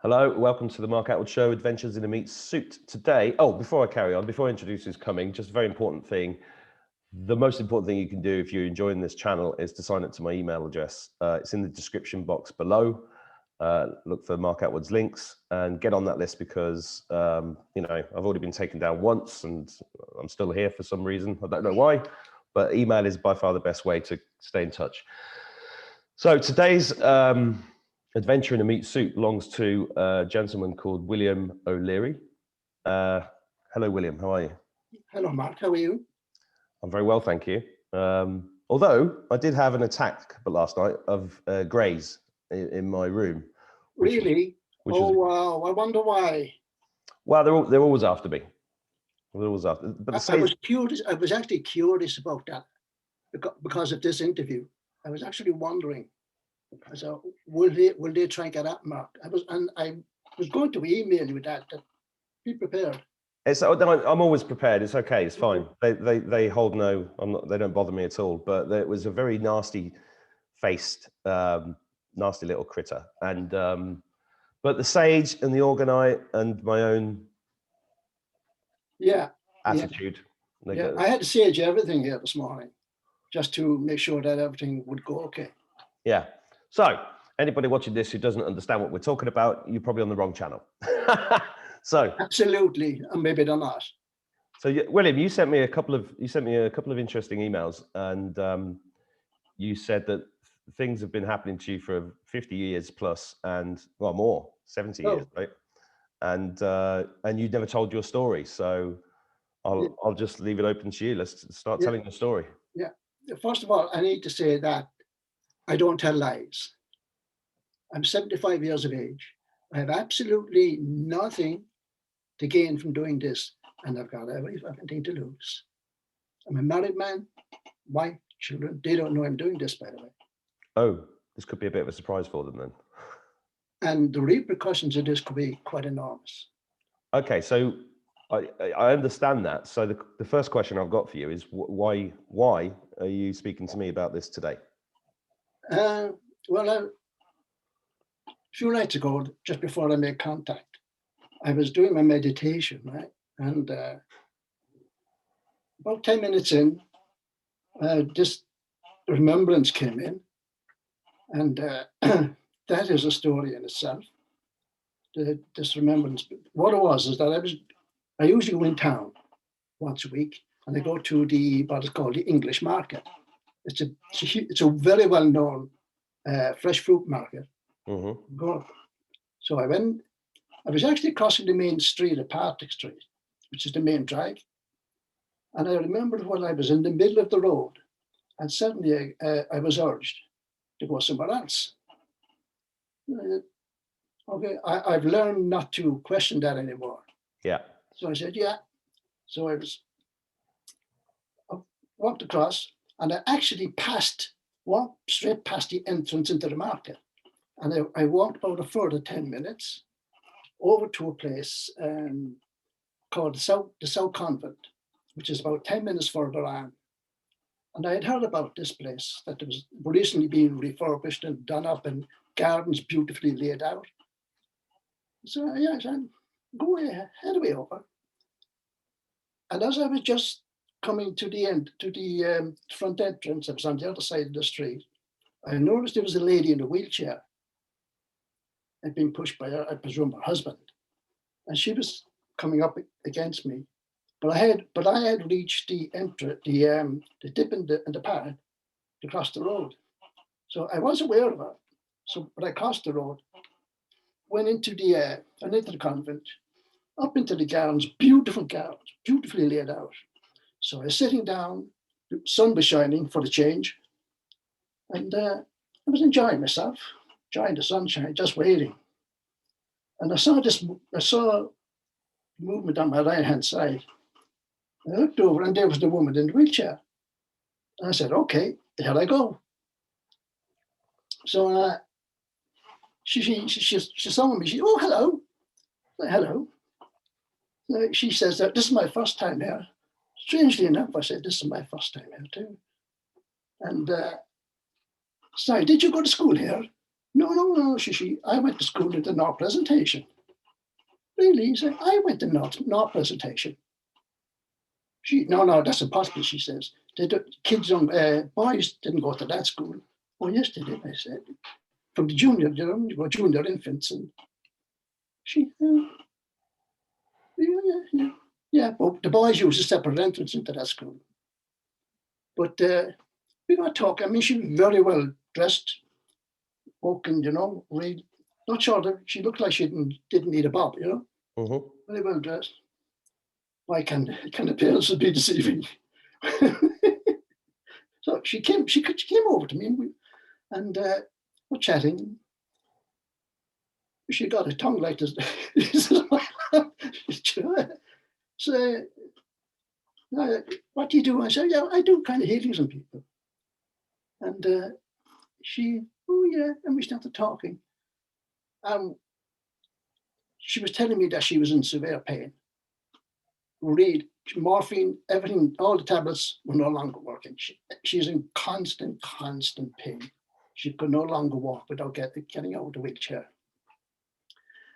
Hello, welcome to the Mark Attwood Show, Adventures in a Meat Suit. Today, before I carry on, before I introduce who's coming, just a very important thing. The most important thing you can do if you're enjoying this channel is to sign up to my email address. It's in the description box below. Look for Mark Attwood's links and get on that list because, I've already been taken down once and I'm still here for some reason. I don't know why, but email is by far the best way to stay in touch. So today's adventure in a meat suit belongs to a gentleman called William O'Leary. Hello, William. How are you? Hello, Mark. How are you? I'm very well, thank you. Although I did have an attack last night of greys in my room. Really? Wow. I wonder why. Well, they're always after me. They're always after. But I was curious. I was actually curious about that because of this interview. I was actually wondering. So will they try and get at Mark? I was going to email you that be prepared. I'm always prepared. It's okay. It's fine. They hold no. They don't bother me at all. But it was a very nasty faced, nasty little critter. And but the sage and the orgonite and my own attitude. Yeah. I had to sage everything here this morning just to make sure that everything would go okay. Yeah. So anybody watching this who doesn't understand what we're talking about, you're probably on the wrong channel. So absolutely, and maybe they're not. So William, you sent me a couple of interesting emails, and you said that things have been happening to you for 50 years plus, and well more, 70 years, right? And you never told your story, so I'll just leave it open to you. Let's start telling the story. Yeah. First of all, I need to say that I don't tell lies. I'm 75 years of age. I have absolutely nothing to gain from doing this, and I've got everything to lose. I'm a married man, wife, children. They don't know I'm doing this, by the way. Oh, this could be a bit of a surprise for them then. And the repercussions of this could be quite enormous. Okay, so I understand that. So the first question I've got for you is why are you speaking to me about this today? Well, a few nights ago, just before I made contact, I was doing my meditation, right? And about 10 minutes in, this remembrance came in. And that is a story in itself. This remembrance. What it was is that I usually go in town once a week, and I go to what is called the English market. It's a very well known fresh fruit market. Mm-hmm. So I was actually crossing the main street of Partick Street, which is the main drag. And I remembered when I was in the middle of the road, and suddenly I was urged to go somewhere else. Okay, I've learned not to question that anymore. Yeah. So I said, yeah. So I walked across, and I actually walked straight past the entrance into the market. And I walked about a further 10 minutes over to a place called the South Convent, which is about 10 minutes further on. And I had heard about this place, that it was recently being refurbished and done up, and gardens beautifully laid out. So yeah, I said, go ahead, head away over. And as I was just coming to the front entrance, I was on the other side of the street, I noticed there was a lady in a wheelchair. Had been pushed by her, I presume, her husband, and she was coming up against me. But I had reached the dip in the path to cross the road, so I was aware of her. But I crossed the road, went into the convent, up into the gardens, beautifully laid out. So I was sitting down, the sun was shining for the change, and I was enjoying myself, enjoying the sunshine, just waiting. And I saw movement on my right hand side. I looked over, and there was the woman in the wheelchair. And I said, okay, here I go. So she saw me. She, oh, hello. Hello. She says, this is my first time here. Strangely enough, I said, this is my first time here too. And sorry, did you go to school here? No. I went to school at the North presentation. Really? He said, I went to North presentation. No, that's impossible, she says. Kids, boys didn't go to that school. Oh, yes, they did, I said. From the junior, you go junior infants. And she, yeah, but the boys used a separate entrance into that school. But we got talking. I mean, she was very well dressed, walking, really. Not sure that she looked like she didn't need a bob, Very well dressed. Why can appearances be deceiving? So she came over to me and we're chatting. She got a tongue like this. So, what do you do? I said, yeah, I do kind of healings on people. And she, oh yeah, and we started talking. She was telling me that she was in severe pain. Read morphine, everything, all the tablets were no longer working. She's in constant pain. She could no longer walk without getting out of the wheelchair.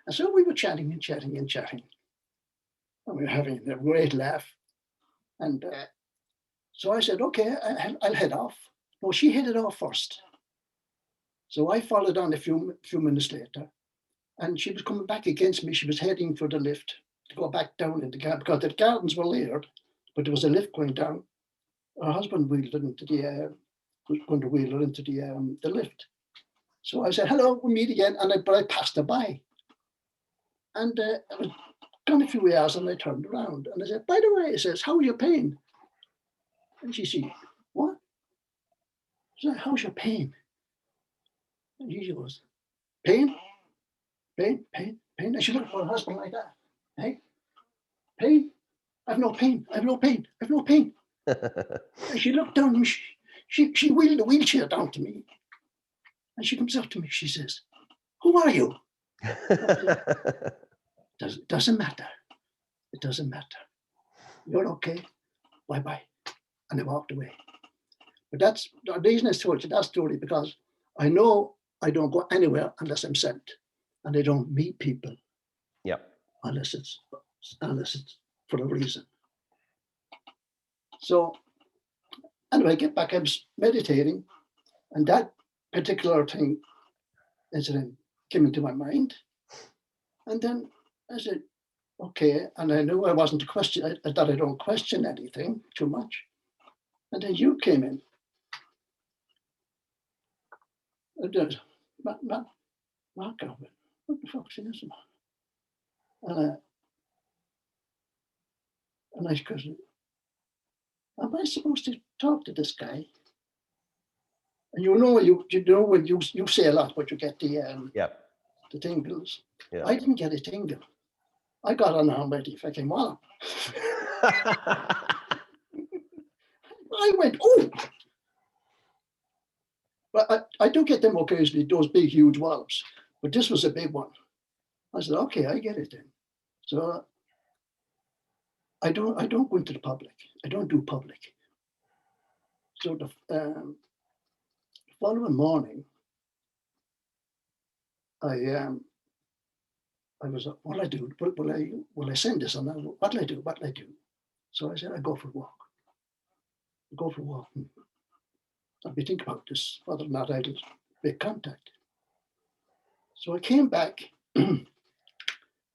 And so we were chatting. And we were having a great laugh. And so I said, okay, I'll head off. No, she headed off first. So I followed on a few minutes later. And she was coming back against me. She was heading for the lift to go back down in the garden, because the gardens were layered, but there was a lift going down. Her husband was going to wheel her into the lift. So I said, hello, we'll meet again. But I passed her by. And I was gone a few hours and I turned around and I said, by the way, he says, how's your pain? And she said, what? I said, how's your pain? And she goes, pain? And she looked at her husband like that. Hey, pain? I've no pain. And she looked down at me. She wheeled the wheelchair down to me. And she comes up to me. She says, who are you? Doesn't matter. It doesn't matter. You're okay. Bye-bye. And I walked away. But that's the reason I told you that story, because I know I don't go anywhere unless I'm sent. And I don't meet people. Yep. Unless it's for a reason. So anyway, I get back, I was meditating, and that particular incident came into my mind. And then I said, okay, and I knew I wasn't to question, that I don't question anything too much. And then you came in. And Mark, what the fuck's this about? And I goes, am I supposed to talk to this guy? And you know when you say a lot, but you get the tingles. Yeah. I didn't get a tingle. I got an almighty fucking wallop. I went, oh! But I do get them occasionally, those big, huge wallops. But this was a big one. I said, okay, I get it then. So I don't go into the public. I don't do public. So the following morning, I was, what'll I do? Will I send this on? What'll I do? So I said, I go for a walk. And I'll be thinking about this, whether or not I'll make contact. So I came back and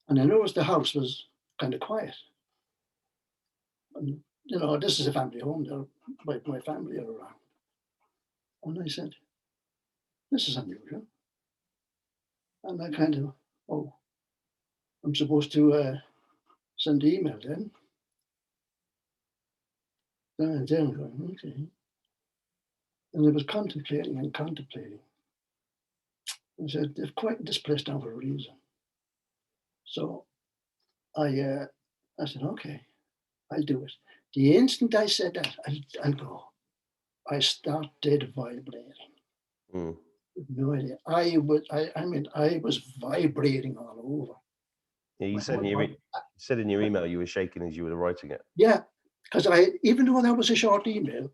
I noticed the house was kind of quiet. And, this is a family home. My family are around. And I said, this is unusual. And I kind of, I'm supposed to send the email then. And then I'm going, okay. And I was contemplating. I said, they've quieted this place down for a reason. So I said, okay, I'll do it. The instant I said that, I'll go, I started vibrating. Mm. No idea. I was vibrating all over. Yeah, you said in your email you were shaking as you were writing it. Yeah, because even though that was a short email,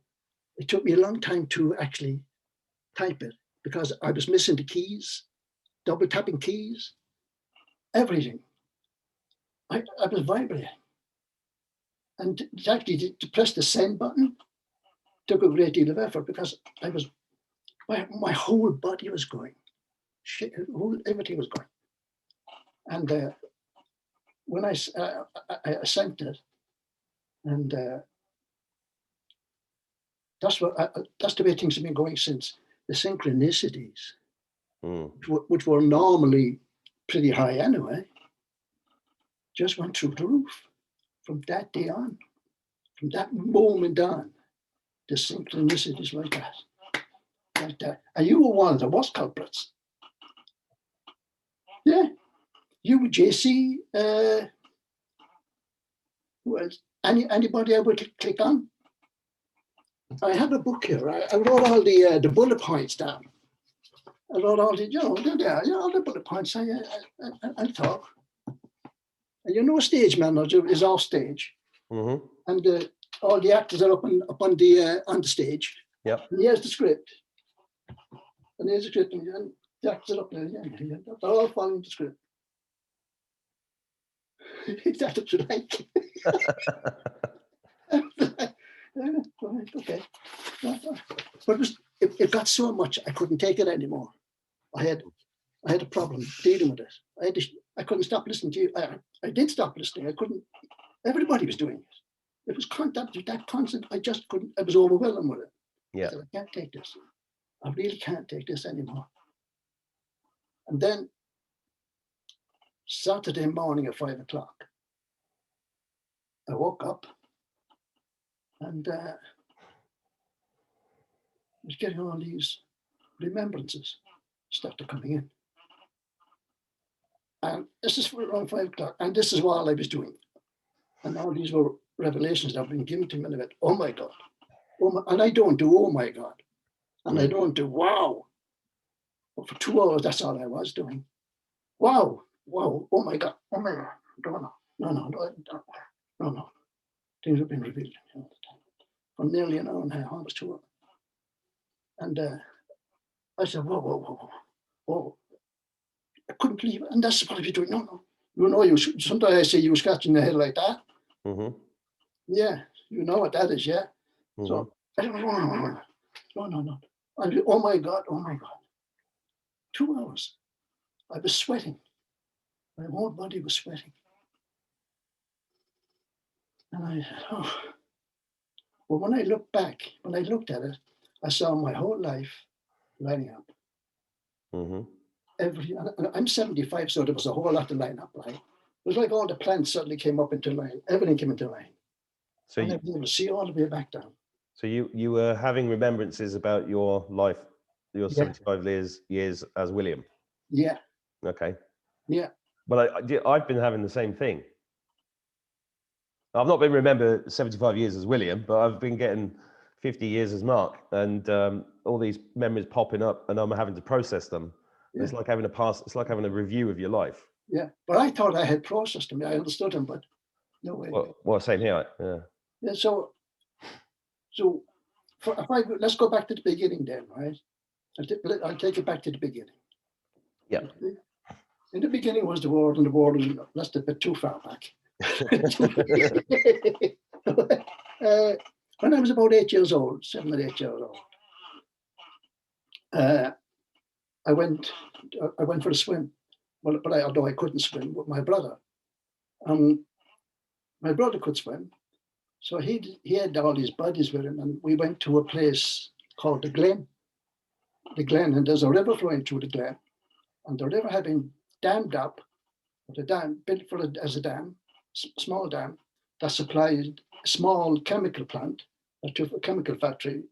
it took me a long time to actually type it, because I was missing the keys, double tapping keys, everything. I was vibrating. And actually to press the send button took a great deal of effort because my whole body was going. Everything was going. And when I sent it, and that's the way things have been going since. The synchronicities, which were normally pretty high anyway, just went through the roof from that day on. From that moment on, the synchronicities like that. And you were one of the worst culprits. Yeah, you, JC, who else? Anybody I would click on? I have a book here. I wrote all the bullet points down. I wrote all the, all the bullet points. I talk. And stage manager is off stage. Mm-hmm. And all the actors are up on the stage. Yep. And here's the script. And here's the script. And the actors are up there. Yeah. They're all following the script. That's what you like. Okay. But it got so much I couldn't take it anymore. I had a problem dealing with it. I couldn't stop listening to you. I did stop listening. I couldn't. Everybody was doing it. It was that constant. I just couldn't. I was overwhelmed with it. Yeah. I said, I can't take this. I really can't take this anymore. And then Saturday morning at 5 o'clock, I woke up and I was getting all these remembrances started coming in. And this is around 5 o'clock, and this is what I was doing. And all these were revelations that have been given to me. And I went, oh my God. And I don't do oh my God. And I don't do wow. But for 2 hours, that's all I was doing. Wow, oh my God, no. Things have been revealed all the time. For nearly an hour and a half, almost 2 hours. And I said, whoa. I couldn't believe it. And that's what I was doing. No. Sometimes I say you were scratching the head like that. Mm-hmm. Yeah, you know what that is, yeah? Mm-hmm. So I said, no. Oh my God. 2 hours. I was sweating. My whole body was sweating. And but when I looked at it, I saw my whole life lining up. Mm-hmm. I'm 75, so there was a whole lot to line up, right? It was like all the plants suddenly came up into line. Everything came into line. So I was able to see all the way back down. So you were having remembrances about your life, your 75 years as William. Yeah. Okay. Yeah. But I've been having the same thing. I've not been remembered 75 years as William, but I've been getting 50 years as Mark, and all these memories popping up, and I'm having to process them. Yeah. It's like having a review of your life. Yeah, but I thought I had processed them. I understood them, but no way. Well, same here. Yeah. Yeah. So let's go back to the beginning then, right? I'll take it back to the beginning. Yeah. In the beginning was the world, and the world was that's a bit too far back. When I was about 8 years old, 7 or 8 years old, I went for a swim. Well, but although I couldn't swim with my brother, my brother could swim, so he had all his buddies with him, and we went to a place called the Glen. The Glen, and there's a river flowing through the Glen, and the river had been dammed up, with a dam built as a dam, small dam that supplied a small chemical plant to a chemical factory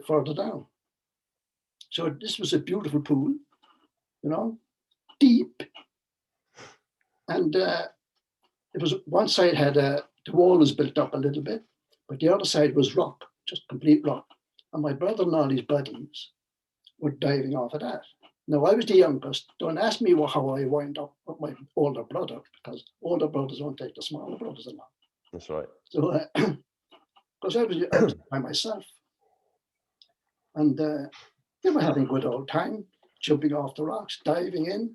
further down. So this was a beautiful pool, deep, and it was one side had the wall was built up a little bit, but the other side was rock, just complete rock. And my brother and all his buddies were diving off of that. Now I was the youngest. Don't ask me how I wound up with my older brother, because older brothers won't take the smaller brothers along. That's right. So because I was by myself, and they were having a good old time, jumping off the rocks, diving in.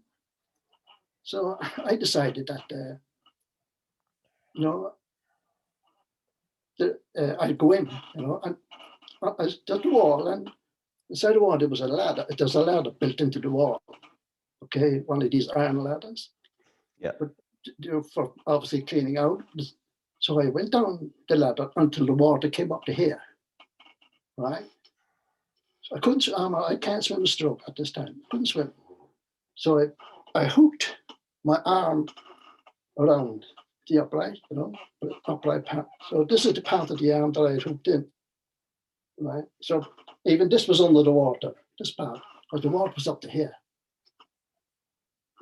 So I decided that, I'd go in, and I was at the wall, and inside the wall there was a ladder. There's a ladder built into the wall. Okay, one of these iron ladders. Yeah. But for obviously cleaning out. So I went down the ladder until the water came up to here. Right. So I couldn't. I can't swim a stroke at this time. Couldn't swim. So I hooked my arm around the upright, upright part. So this is the part of the arm that I had hooked in. Right. So even this was under the water, this part, because the water was up to here.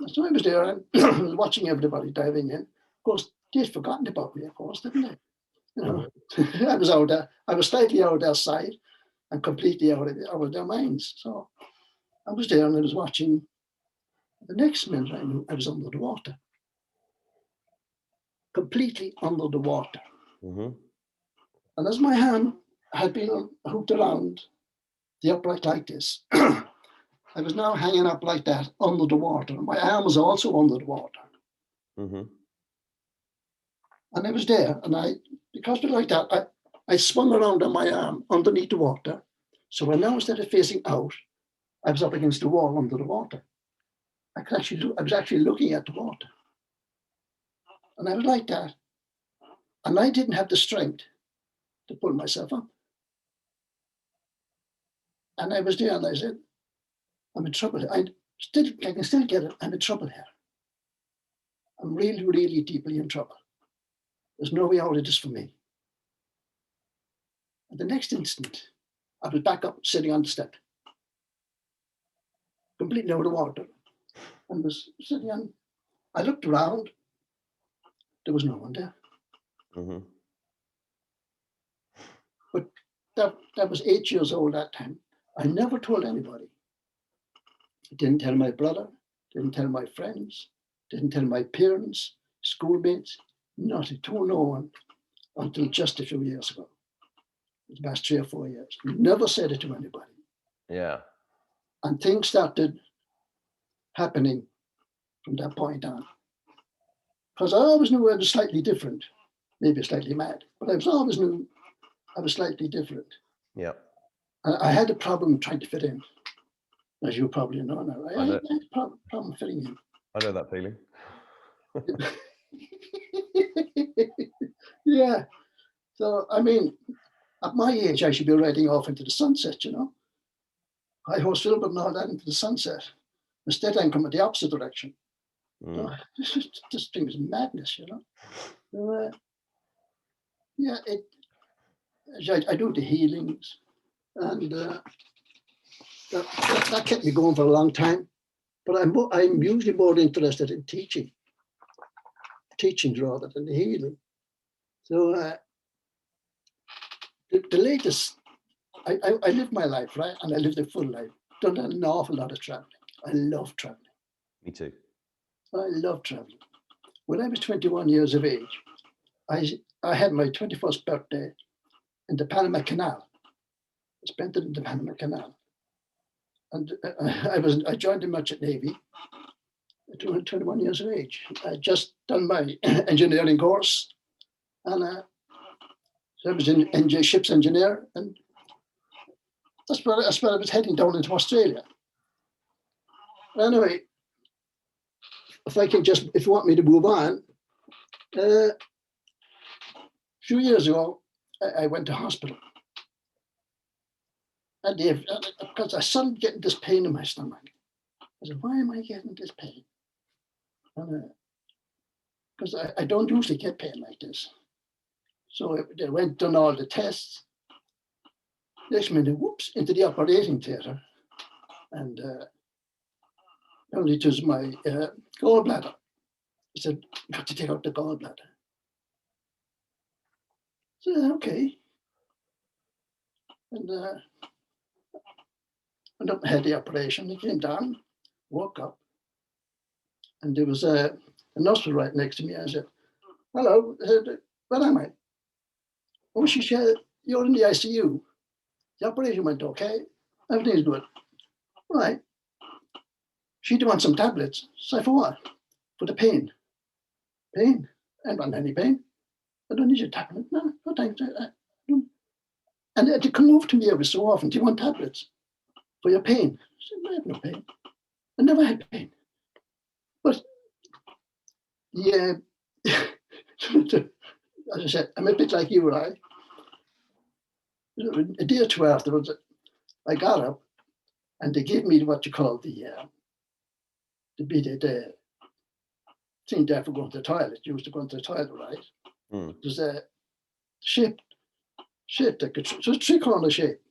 So I was there and watching everybody diving in. Of course, they'd forgotten about me, of course, didn't they? I was out there. I was slightly out of their sight and completely out of their minds. So I was there and I was watching. The next minute I knew I was under the water. Completely under the water. Mm-hmm. And as my hand had been hooked around the upright like this, I was now hanging up like that under the water. My arm was also under the water. Mm-hmm. And I was there, and because it was like that, I swung around on my arm underneath the water. So when now instead of facing out, I was up against the wall under the water. I was actually looking at the water. And I was like that. And I didn't have the strength to pull myself up. And I was there, and I said, I'm in trouble. I can still get it. I'm in trouble here. I'm really, really deeply in trouble. There's no way out of this for me. And the next instant, I was back up, sitting on the step, completely out of water, and was sitting on. I looked around. There was no one there. Mm-hmm. But that was 8 years old that time. I never told anybody. I didn't tell my brother, didn't tell my friends, didn't tell my parents, schoolmates, nothing. Told no one until just a few years ago. The past 3 or 4 years. Never said it to anybody. Yeah. And things started happening from that point on. Because I always knew I was slightly different, maybe slightly mad, but I always knew I was slightly different. Yeah. And I had a problem trying to fit in, as you probably know now. I had a problem fitting in. I know that feeling. Yeah. So, I mean, at my age, I should be riding off into the sunset, high horse film, but not that into the sunset. Instead, I'm coming the opposite direction. So, this thing is madness, So, yeah, I do the healings, and that kept me going for a long time. But I'm usually more interested in teaching rather than the healing. So the latest, I lived my life, right? And I lived a full life. Done an awful lot of traveling. I love traveling. Me too. I love traveling. When I was 21 years of age, I had my 21st birthday in the Panama Canal. I spent it in the Panama Canal. And I joined the Merchant Navy at 21 years of age. I just done my engineering course, and so I was an ship's engineer, and that's where I was heading down into Australia. Anyway, if you want me to move on, a few years ago, I went to hospital. And because I started getting this pain in my stomach. I said, why am I getting this pain? Because I don't usually get pain like this. So they done all the tests. Next minute, whoops, into the operating theatre. And only it was my gallbladder. He said, you got to take out the gallbladder. I said, okay. And went up and had the operation. He came down, woke up, and there was a nurse right next to me. I said, hello. I said, where am I? Oh, she said, you're in the ICU. The operation went okay. Everything's good. Right. She'd want some tablets. So for what? For the pain. Pain? I don't want any pain. I don't need your tablet. No thanks. And they'd come over to me every so often. Do you want tablets for your pain? I said, I have no pain. I never had pain. But yeah, as I said, I'm a bit like you, right? A day or two afterwards, I got up and they gave me what you call the thing there for going to the toilet. You used to go into the toilet, right? There's a shape that could, so it's 3-corner shape.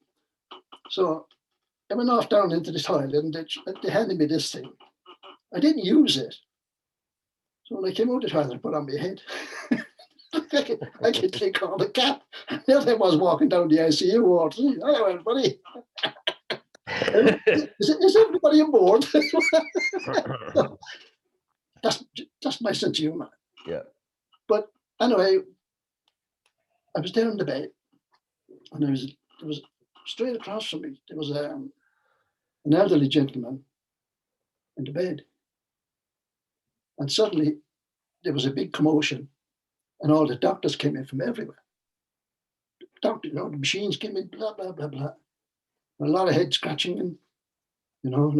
So I went off down into the toilet and they handed me this thing. I didn't use it. So when I came out of the toilet, I put on my head. I could take off the cap. There I was walking down the ICU ward. Hello, everybody. Is everybody on board? That's my sense of humor. Yeah. But anyway, I was there on the bed, and there was straight across from me, there was an elderly gentleman in the bed. And suddenly there was a big commotion, and all the doctors came in from everywhere. The machines came in, blah, blah, blah, blah. A lot of head scratching, and no.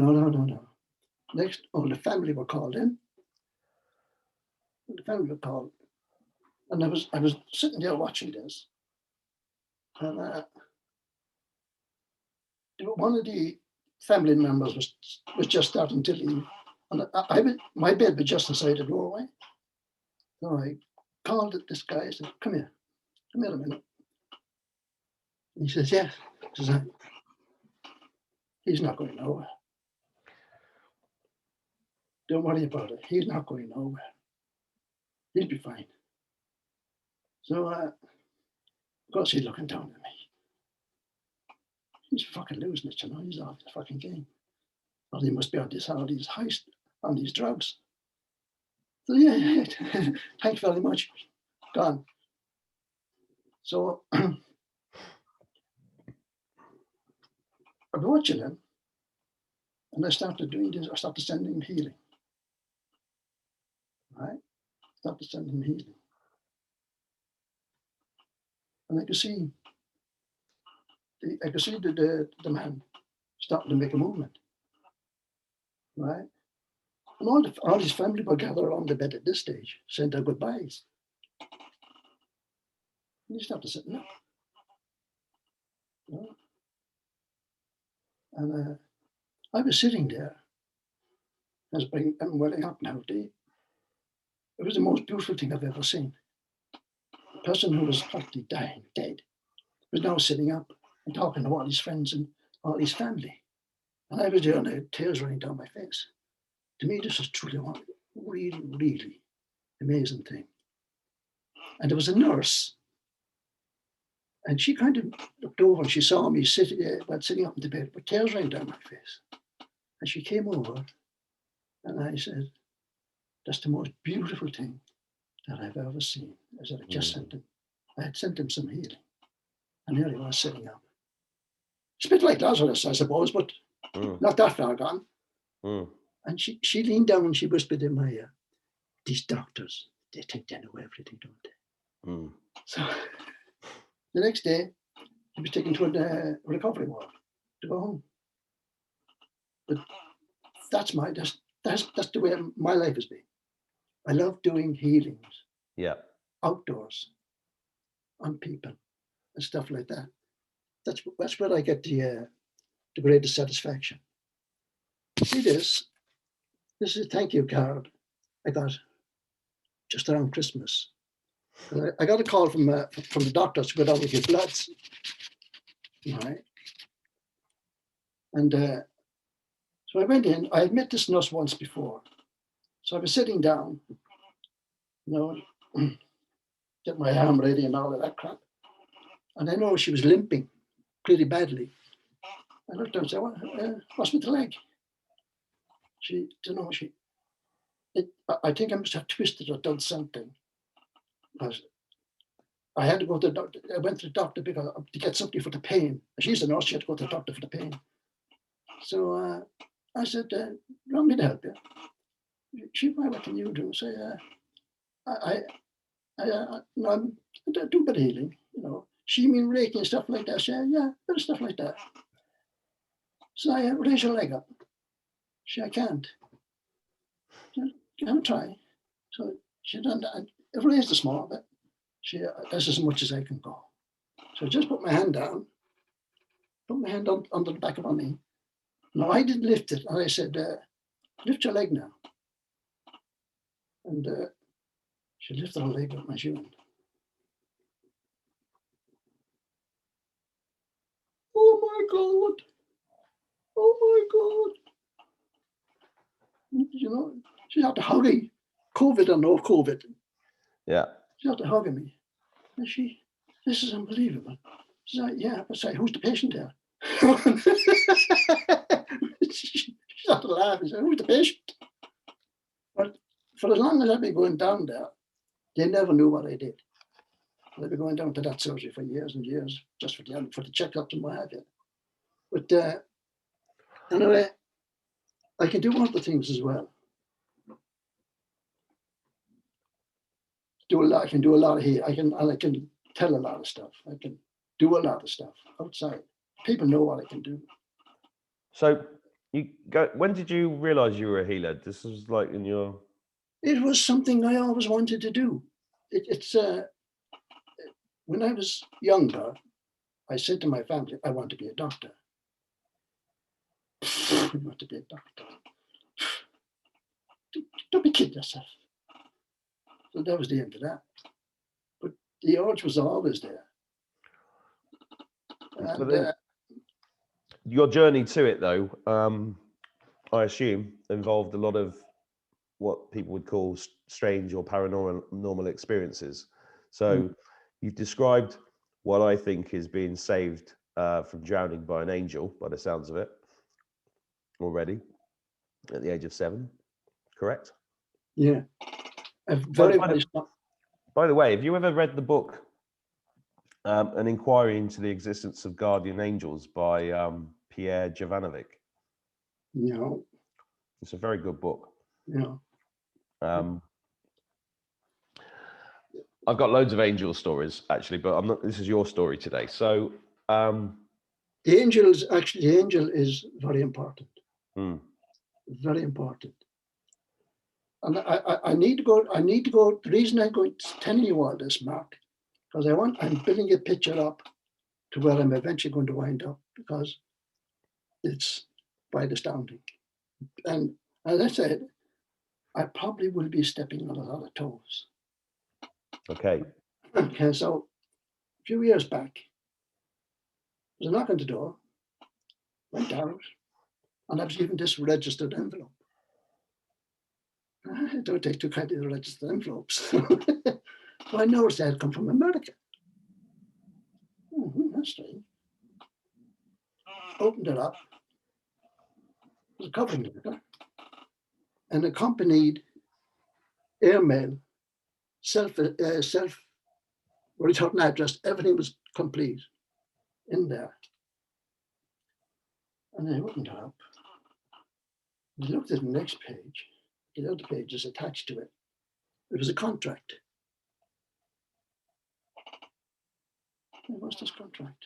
Next, all the family were called in. The family were called, and I was sitting there watching this, and one of the family members was just starting to leave, and my bed was just inside the doorway. So I called this guy. I said, "Come here a minute." And he says, "Yeah." He says, "He's not going nowhere. Don't worry about it. He's not going nowhere. He'll be fine." So, of course, he's looking down at me. He's fucking losing it, He's off the fucking game. Or he must be on these drugs. So, yeah. Thanks very much. Gone. So, I'm watching him, and I started doing this. I started sending him healing. Right? Started sending him healing. And I could see the man starting to make a movement, right? And all his family were gathered around the bed at this stage, saying their goodbyes. And he started sitting up. You know? And I was sitting there. I'm welling up now. It was the most beautiful thing I've ever seen. A person who was practically dying, dead, was now sitting up and talking to all his friends and all his family. And I was there and I had tears running down my face. To me, this was truly a really, really amazing thing. And there was a nurse, and she kind of looked over and she saw me sitting up in the bed with tears running down my face. And she came over and I said, "That's the most beautiful thing that I've ever seen." I said, I had sent him some healing. And here he was sitting up. It's a bit like Lazarus, I suppose, but not that far gone. And she leaned down and she whispered in my ear, "These doctors, they think they know everything, don't they?" So the next day, he was taken to a recovery ward to go home. But that's the way my life has been. I love doing healings. Yeah. Outdoors, on people and stuff like that. That's where I get the greatest satisfaction. See this? This is a thank you card I got just around Christmas. I got a call from the doctors to go down with your bloods, right? And so I went in. I had met this nurse once before, so I was sitting down, get my arm ready and all of that crap. And I know she was limping pretty badly. I looked at her and said, "What's with the leg?" I think I must have twisted or done something. Because I had to go to the doctor. I went to the doctor to get something for the pain. She's a nurse, she had to go to the doctor for the pain. So I said, you want me to help you? She, why, what can you do? So I do a bit of healing, you know. She mean Reiki and stuff like that. She said, yeah, bit of stuff like that. So I raise her leg up. She, I can't. Can I try? So she done that. I raised a small bit. She, that's as much as I can go. So I just put my hand down, put my hand under the back of her knee. No, I didn't lift it. And I said, lift your leg now. And she lifted her leg up my shoe. Oh my God. Oh my God. You know, she had to hug me. COVID or no COVID. Yeah. She had to hug me. And this is unbelievable. She said, yeah, but say, who's the patient there? She started laughing. She said, who's the patient? But for as long as I've been going down there, they never knew what I did. I've been going down to that surgery for years and years, just for the checkups and what have you. But anyway, I can do other things as well. I can do a lot of here. I can tell a lot of stuff. I can do a lot of stuff outside. People know what I can do. So when did you realize you were a healer? This was like in your... It was something I always wanted to do. It's when I was younger, I said to my family, I want to be a doctor. I want to be a doctor. Don't be kidding yourself. So that was the end of that. But the urge was always there. And, your journey to it, though, I assume, involved a lot of what people would call strange or paranormal experiences. So you've described what I think is being saved from drowning by an angel, by the sounds of it, already at the age of 7, correct? Yeah. By the way, have you ever read the book An Inquiry into the Existence of Guardian Angels by Pierre Jovanovic? No. It's a very good book. No. I've got loads of angel stories, actually, but this is your story today. So the angel is very important. Very important. And I need to go. The reason I'm going to tell you all this, Mark, because I'm building a picture up to where I'm eventually going to wind up, because it's quite astounding. And as I said, I probably will be stepping on a lot of toes. Okay. Okay, so a few years back, there was a knock on the door, went out, and I was given this registered envelope. It don't take two kinds of registered envelopes. So I noticed they had come from America. That's strange. Opened it up. It was a covering letter, and accompanied airmail, return address. Everything was complete in there. And I opened it up. I looked at the next page. The other page is attached to it. It was a contract. What's this contract?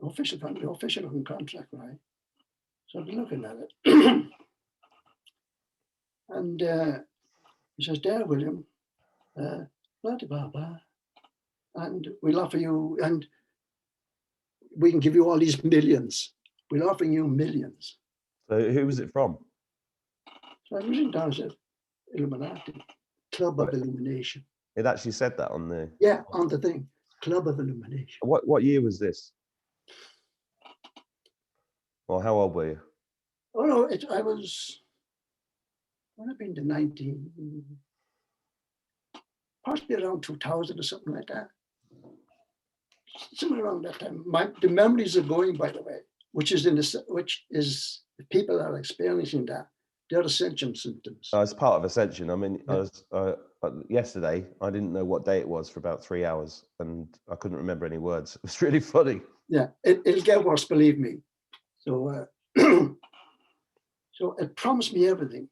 Official contract, right? So I've been looking at it. And he says, "Dear William, blah, blah, blah, blah, and we'll offer you, and we can give you all these millions. We'll offer you millions." So who was it from? So I was reading down, it said, Illuminati, Club of Illumination. It actually said that on the... Yeah, on the thing, Club of Illumination. What year was this? Well, how old were you? Oh no, I was, when I've been to possibly around 2000 or something like that. Somewhere around that time. The memories are going, by the way, which is if people are experiencing that, they're Ascension symptoms. It's part of Ascension. I mean, Yeah. Yesterday, I didn't know what day it was for about 3 hours, and I couldn't remember any words. It was really funny. Yeah, it'll get worse, believe me. So So it promised me everything.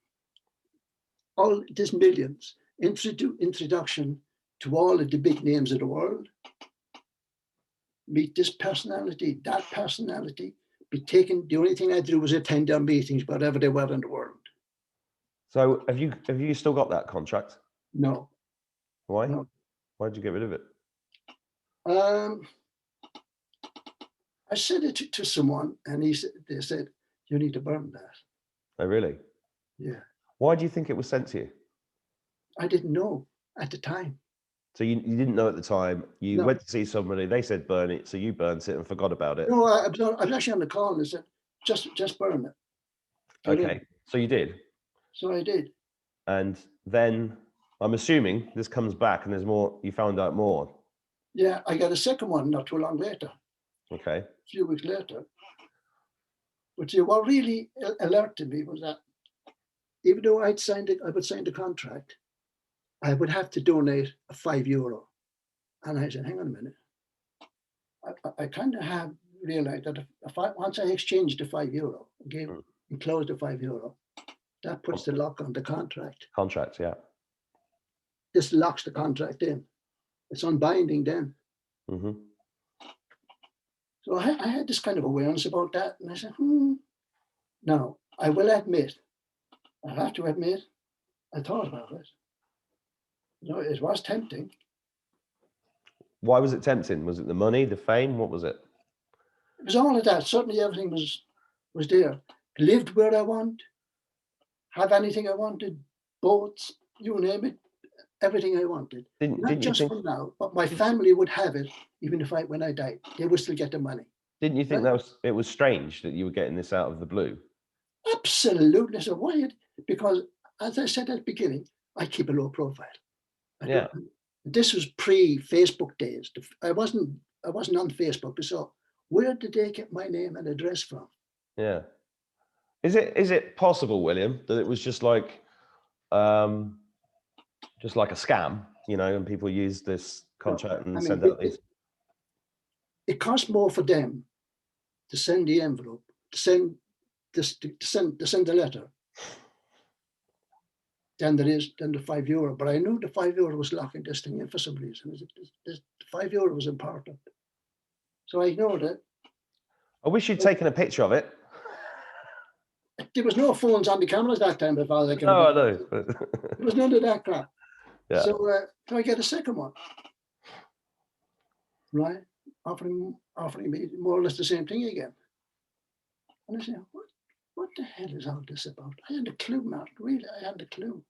All these millions, introduction to all of the big names of the world, meet this personality, that personality, be taken. The only thing I do was attend their meetings, whatever they were in the world. So have you still got that contract? No. Why? No. Why did you get rid of it? I said it to someone, and they said, you need to burn that. Oh, really? Yeah. Why do you think it was sent to you? I didn't know at the time. So you didn't know at the time. You No. went to see somebody. They said burn it, so you burnt it and forgot about it. No, I was actually on the call, and they said, just burn it. Okay, so you did. So I did. And then I'm assuming this comes back and there's more. You found out more. Yeah, I got a second one not too long later. Okay. A few weeks later. But see, what really alerted me was that even though I would sign the contract, I would have to donate €5. And I said, hang on a minute. I kind of have realized that once I exchanged the €5, and closed the €5, that puts the lock on the contract. Contract, yeah. This locks the contract in. It's unbinding then. Mm-hmm. So I had this kind of awareness about that. And I said, Now, I will admit, I have to admit, I thought about it. You know, it was tempting. Why was it tempting? Was it the money, the fame? What was it? It was all of that. Certainly everything was there. Lived where I want, have anything I wanted, boats, you name it, everything I wanted. Not just for now, but my family would have it, even if when I died, they would still get the money. Didn't you think it was strange that you were getting this out of the blue? Absolutely. So why? Because as I said at the beginning, I keep a low profile. Yeah. This was pre-Facebook days. I wasn't on Facebook, so where did they get my name and address from? Yeah. Is it possible, William, that it was just like a scam, you know, and people use this contract and send out these? It costs more for them to send the envelope, to send the letter, than the €5. But I knew the €5 was locking this thing in for some reason. The €5 was important. So I ignored it. I wish you'd taken a picture of it. There was no phones on the cameras that time. If I was No, I know. There was none of that crap. Yeah. So I get a second one, right? Offering me more or less the same thing again. And I said, what the hell is all this about? I hadn't a clue, Mark. Really, I hadn't a clue.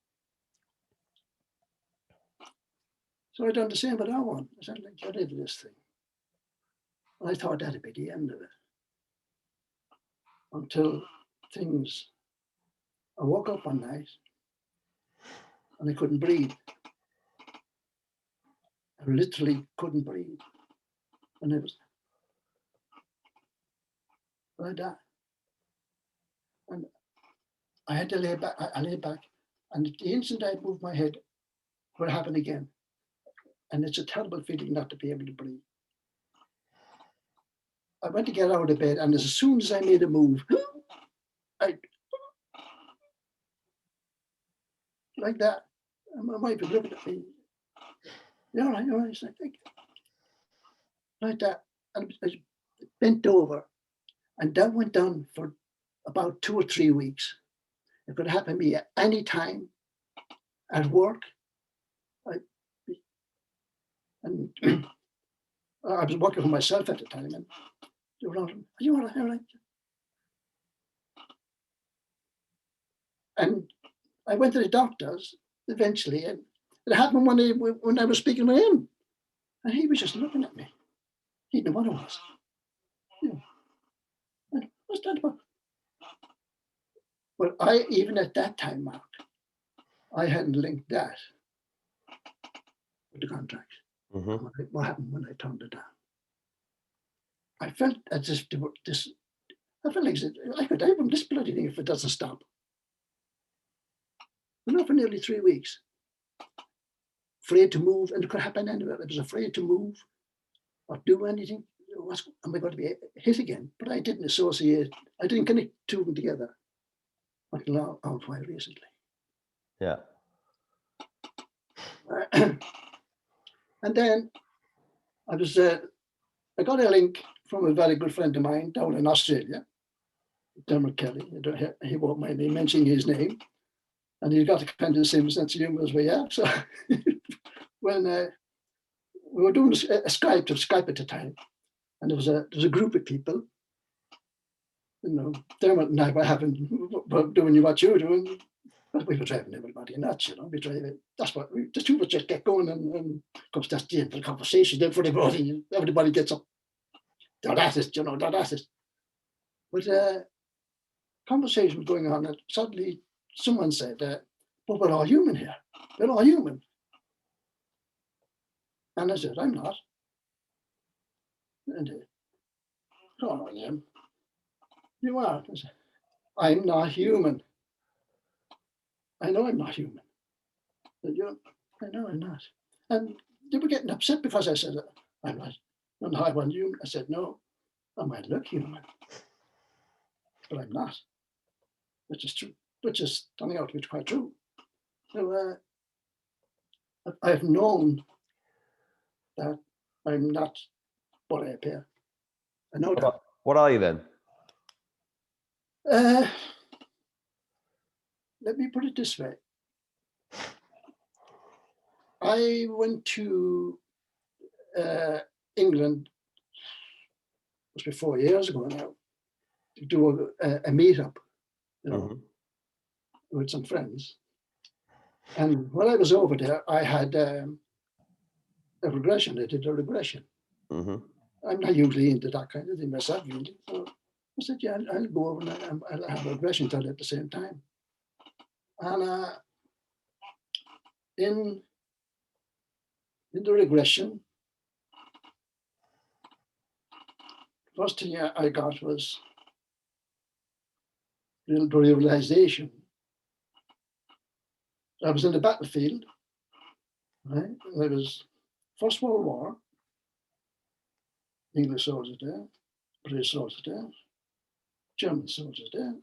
So I done the same with that one. I said, like, get rid of this thing. And I thought that'd be the end of it. Until things, I woke up one night and I couldn't breathe. I literally couldn't breathe. And it was like that. And I had to lay back. I lay back. And the instant I moved my head, it happened again. And it's a terrible feeling not to be able to breathe. I went to get out of bed, and as soon as I made a move, like that, and my wife was looking at me. You're all right, you're all right. Like that. And I bent over, and that went on for about 2 or 3 weeks. It could happen to me at any time at work. And I was working for myself at the time, and they were asking, are you all right? And I went to the doctors eventually, and it happened when I was speaking to him, and he was just looking at me. He didn't know what it was. And what's that about? Well, even at that time, Mark, I hadn't linked that with the contract. Mm-hmm. What happened when I turned it down? I felt as if I felt like I could die from this bloody thing if it doesn't stop. We're not for nearly 3 weeks. Afraid to move, and it could happen anywhere. I was afraid to move or do anything. am I going to be hit again? But I didn't associate, I didn't connect two of them together until quite recently. Yeah. And then I got a link from a very good friend of mine down in Australia, Dermot Kelly. He won't mind me mentioning his name. And he's got a kind of the same sense of humor as we have. So when we were doing Skype at the time, and there was a group of people, Dermot and I were doing what you were doing, but we were driving everybody nuts, we driving. That's what the two of us just get going, and comes that's the end of the conversation. Then for everybody gets up. They're at it, they're at it. But conversation was going on, and suddenly someone said, "But we're all human here. We're all human." And I said, "I'm not." And "Come on, Jim. You are." I said, "I'm not human. I know I'm not human." I said, "I know I'm not." And they were getting upset because I said, "I'm not. I'm not human." I said, "No, I might look human, but I'm not." Which is true. Which is turning out to be quite true. So I've known that I'm not what I appear. I know that. What are you then? Let me put it this way. I went to England, it must be 4 years ago now, to do a meetup, with some friends. And when I was over there, I had a regression. I did a regression. I'm not usually into that kind of thing myself, really. So I said, "Yeah, I'll go over and I'll have a regression done at the same time." And in the regression, first thing I got was the realization. I was in the battlefield, right? There was First World War, English soldiers there, British soldiers there, German soldiers there,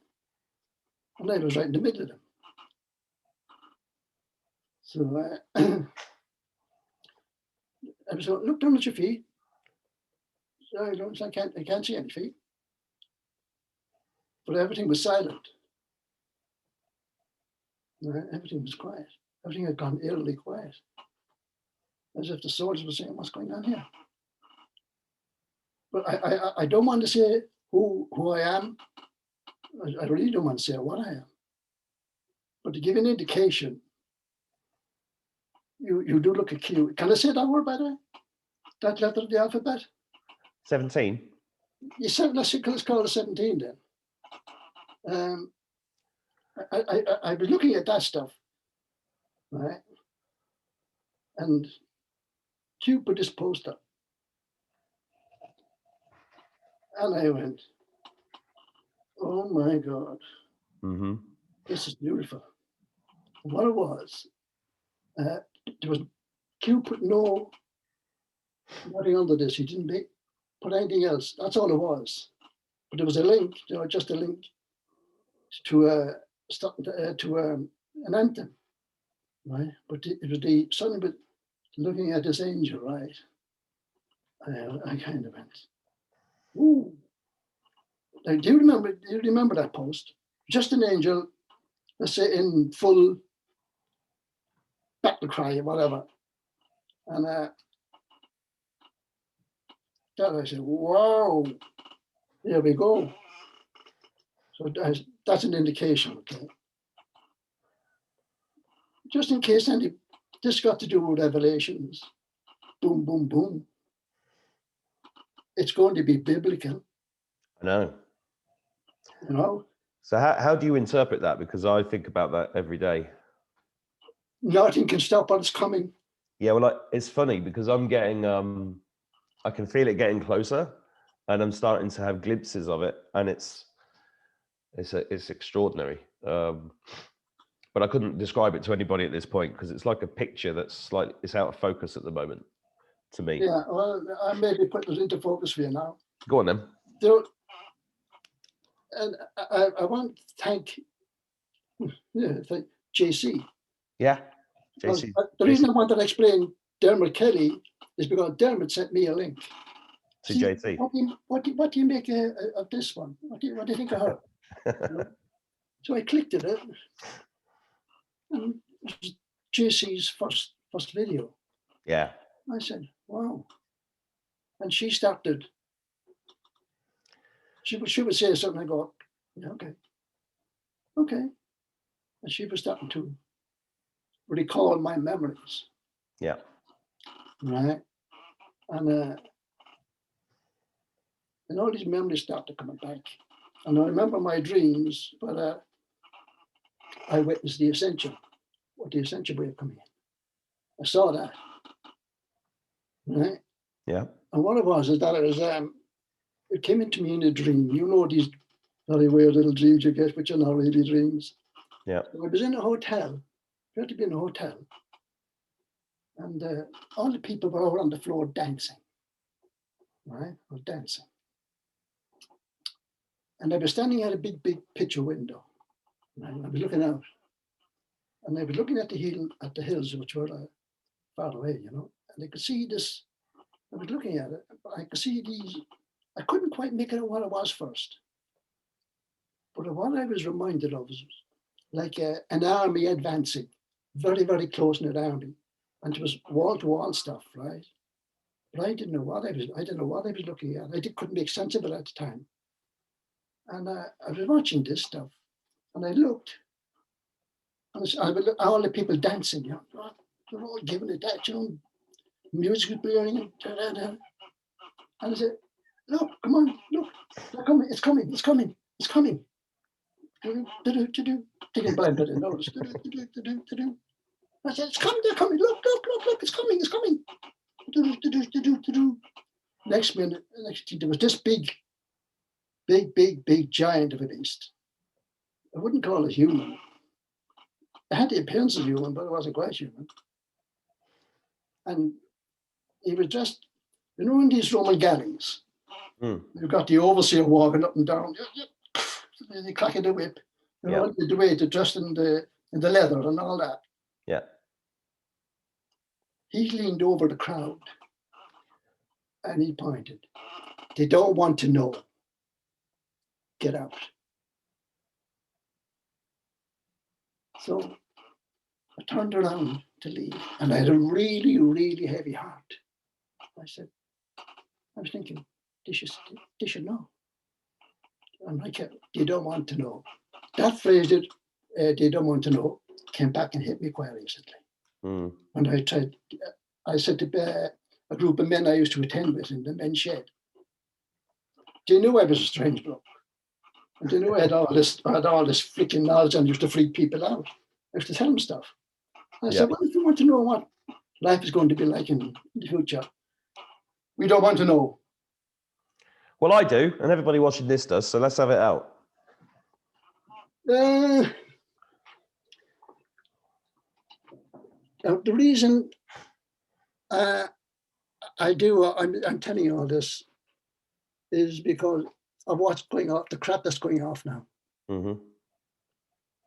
and I was right in the middle of them. So I was like, "Look down at your feet." So I can't see any feet. But everything was silent. Right? Everything was quiet. Everything had gone eerily quiet. As if the soldiers were saying, "What's going on here?" But I don't want to say who I am. I really don't want to say what I am. But to give an indication, you do look at Q. Can I say that word, by the way? That letter of the alphabet? 17? You said, let's call it 17 then. I was looking at that stuff, right? And Q put this post up. And I went, "Oh my God, this is beautiful." What it was, there was Q put nothing under this. He didn't put anything else. That's all it was. But there was a link, just a link to an anthem, right? But it was something about looking at this angel, right? I kind of went, "Ooh." Now, do you remember that post? Just an angel, let's say in full battle cry or whatever. And that I said, "Wow, here we go." So that's an indication, okay? Just in case this got to do with revelations, boom, boom, boom. It's going to be biblical. I know. So how do you interpret that? Because I think about that every day. Nothing can stop what's coming. Yeah, well, it's funny because I'm getting, I can feel it getting closer, and I'm starting to have glimpses of it, and it's extraordinary. But I couldn't describe it to anybody at this point because it's like a picture it's out of focus at the moment. to me. Yeah, well, I may be putting it into focus for you now. Go on then. There, and I want to thank JC. Yeah. Because JC. the reason I wanted to explain Dermot Kelly is because Dermot sent me a link. To JC. What do you make of this one? What do you think of her? You know? So I clicked at it, and it was JC's first video. Yeah. I said, wow. And she started, she would say something, I go, yeah, okay. And she was starting to recall my memories. Yeah. Right. And all these memories started coming back. And I remember my dreams, but I witnessed the Ascension, what the Ascension way of coming in. I saw that. Right. Yeah. And what it was is that it came into me in a dream. You know these very weird little dreams you get, which are not really dreams. Yeah. So I was in a hotel. You had to be in a hotel. And all the people were over on the floor dancing. Right? Were dancing. And I was standing at a big picture window. And I was looking out. And I was looking at the hills, which were far away, you know. And I could see this. I was looking at it. I could see these. I couldn't quite make out what it was first. But what I was reminded of was like an army advancing, very, very close-knit army. And it was wall-to-wall stuff, right? But I didn't know what I was looking at. I couldn't make sense of it at the time. And I was watching this stuff, and I looked, and I would look at all the people dancing, you know, they're all giving it that, you know, music was blaring, and I said, look, come on, look, it's coming. Taking by a bit of notice. I said, it's coming, they're coming, look, it's coming. Next minute, there was this big giant of a beast. I wouldn't call it human. It had the appearance of human, but it wasn't quite human. And he was dressed, you know, in these Roman galleys. You've got the overseer walking up and down, the crack of the whip, you know, the way they're dressed in the leather and all that. Yeah. He leaned over the crowd and he pointed. They don't want to know. Get out. So I turned around to leave, and I had a really, really heavy heart. I was thinking, they should know. And I kept, they don't want to know. That phrase, they don't want to know, came back and hit me quite recently. And I said to a group of men I used to attend with in the men's shed, they knew I was a strange bloke. And they knew I had all this freaking knowledge and used to freak people out. I used to tell them stuff. And I said, well, if you want to know what life is going to be like in the future, we don't want to know. Well, I do, and everybody watching this does, so let's have it out. Now, the reason I'm telling you all this is because of what's going off, the crap that's going off now.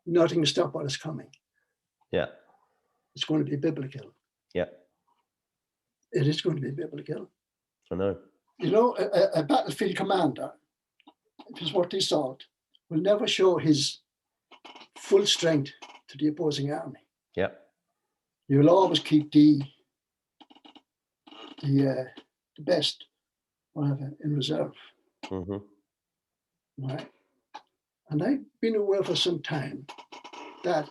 Nothing to stop what is coming. Yeah. It's going to be biblical. Yeah. It is going to be biblical. I know. You know, a battlefield commander, if he's worth his salt, will never show his full strength to the opposing army. Yeah. You will always keep the best, whatever, in reserve. Right. And I've been aware for some time that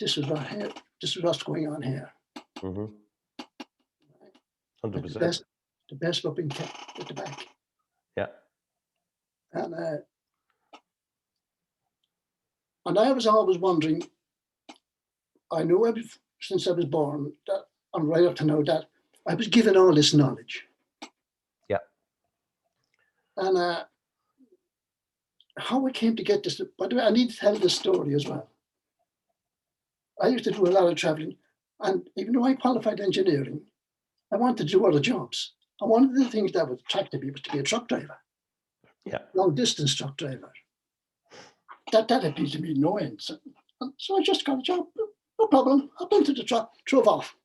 this is what's going on here. 100%. The best will be kept at the back. Yeah. And I was always wondering, I know since I was born, that, and right up to now, that I was given all this knowledge. Yeah. And how I came to get this, by the way, I need to tell this story as well. I used to do a lot of traveling, and even though I qualified engineering, I wanted to do other jobs. And one of the things that would attract me was to be a truck driver, long distance truck driver. That appealed to me no end. So I just got a job, no problem. I went to the truck, drove off,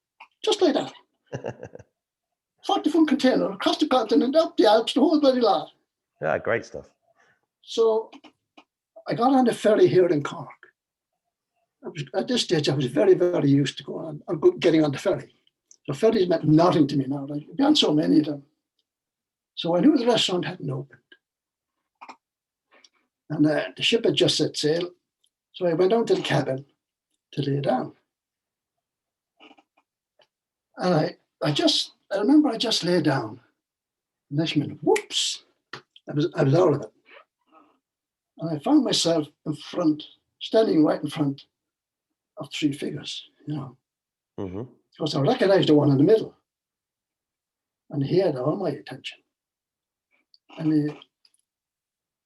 just like that. 40-foot container across the continent, up the Alps, the whole bloody lot. Yeah, great stuff. So I got on the ferry here in Cork. At this stage, I was very, very used to getting on the ferry. So ferries meant nothing to me now. I've been on so many of them. So I knew the restaurant hadn't opened. And the ship had just set sail. So I went down to the cabin to lay down. And I remember I just lay down. And next minute, whoops, I was out of it. And I found myself standing right in front of three figures, because I recognized the one in the middle. And he had all my attention. And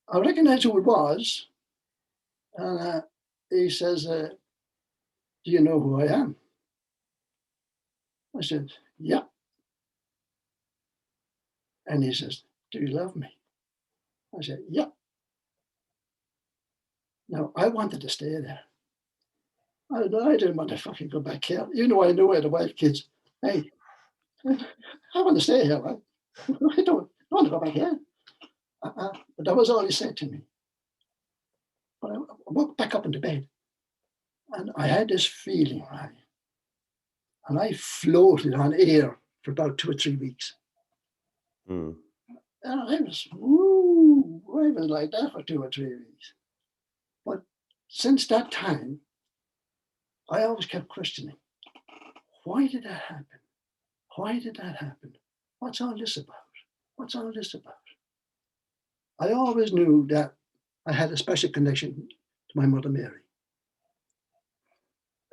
I recognized who it was. And he says, do you know who I am? I said, yeah. And he says, do you love me? I said, yeah. Now, I wanted to stay there. I didn't want to fucking go back here. Even though I knew I had a wife, kids. Hey, I want to stay here, right? I don't want to go back here. But that was all he said to me. But I woke back up into bed. And I had this feeling, right? And I floated on air for about 2 or 3 weeks. And I was like that for 2 or 3 weeks. But since that time, I always kept questioning, why did that happen? Why did that happen? What's all this about? What's all this about? I always knew that I had a special connection to my mother Mary.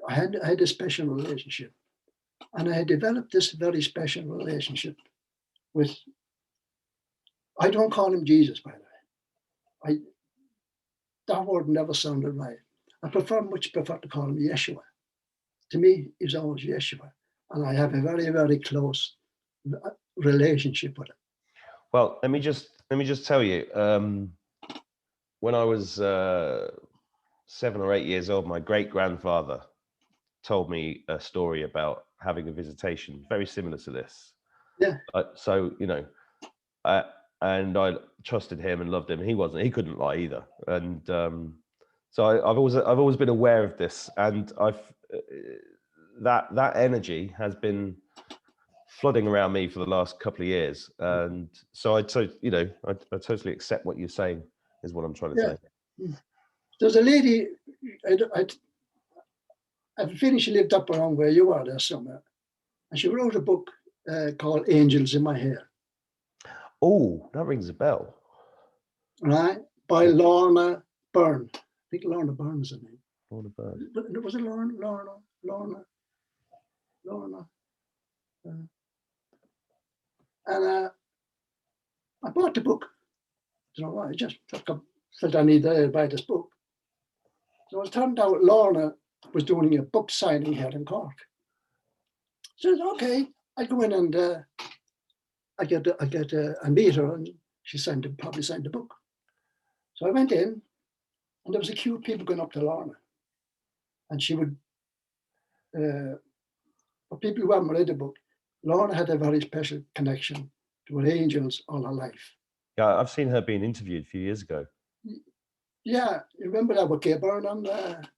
I had a special relationship. And I had developed this very special relationship with, I don't call him Jesus, by the way. That word never sounded right. I much prefer to call him Yeshua. To me, he's always Yeshua. And I have a very, very close relationship with him. Well, let me just tell you, when I was 7 or 8 years old, my great-grandfather told me a story about having a visitation very similar to this. Yeah. So, and I trusted him and loved him. He couldn't lie either. And so I've always been aware of this, and that energy has been flooding around me for the last couple of years. And so I totally accept what you're saying, is what I'm trying to say. There's a lady, I think she lived up around where you are there somewhere. And she wrote a book called Angels in My Hair. Oh, that rings a bell. Right? By Lorna Byrne. I think Lorna Byrne is her name. Lorna Byrne. Was it Lorna? And I bought the book. You know what? I just felt I needed to buy this book. So it turned out Lorna was doing a book signing here in Cork. So I said, okay, I go in and I meet her, and she probably signed the book. So I went in, and there was a queue of people going up to Lorna. And she would, for people who haven't read the book, Lorna had a very special connection to her angels all her life. Yeah, I've seen her being interviewed a few years ago. Yeah, you remember that with Gay Byrne on the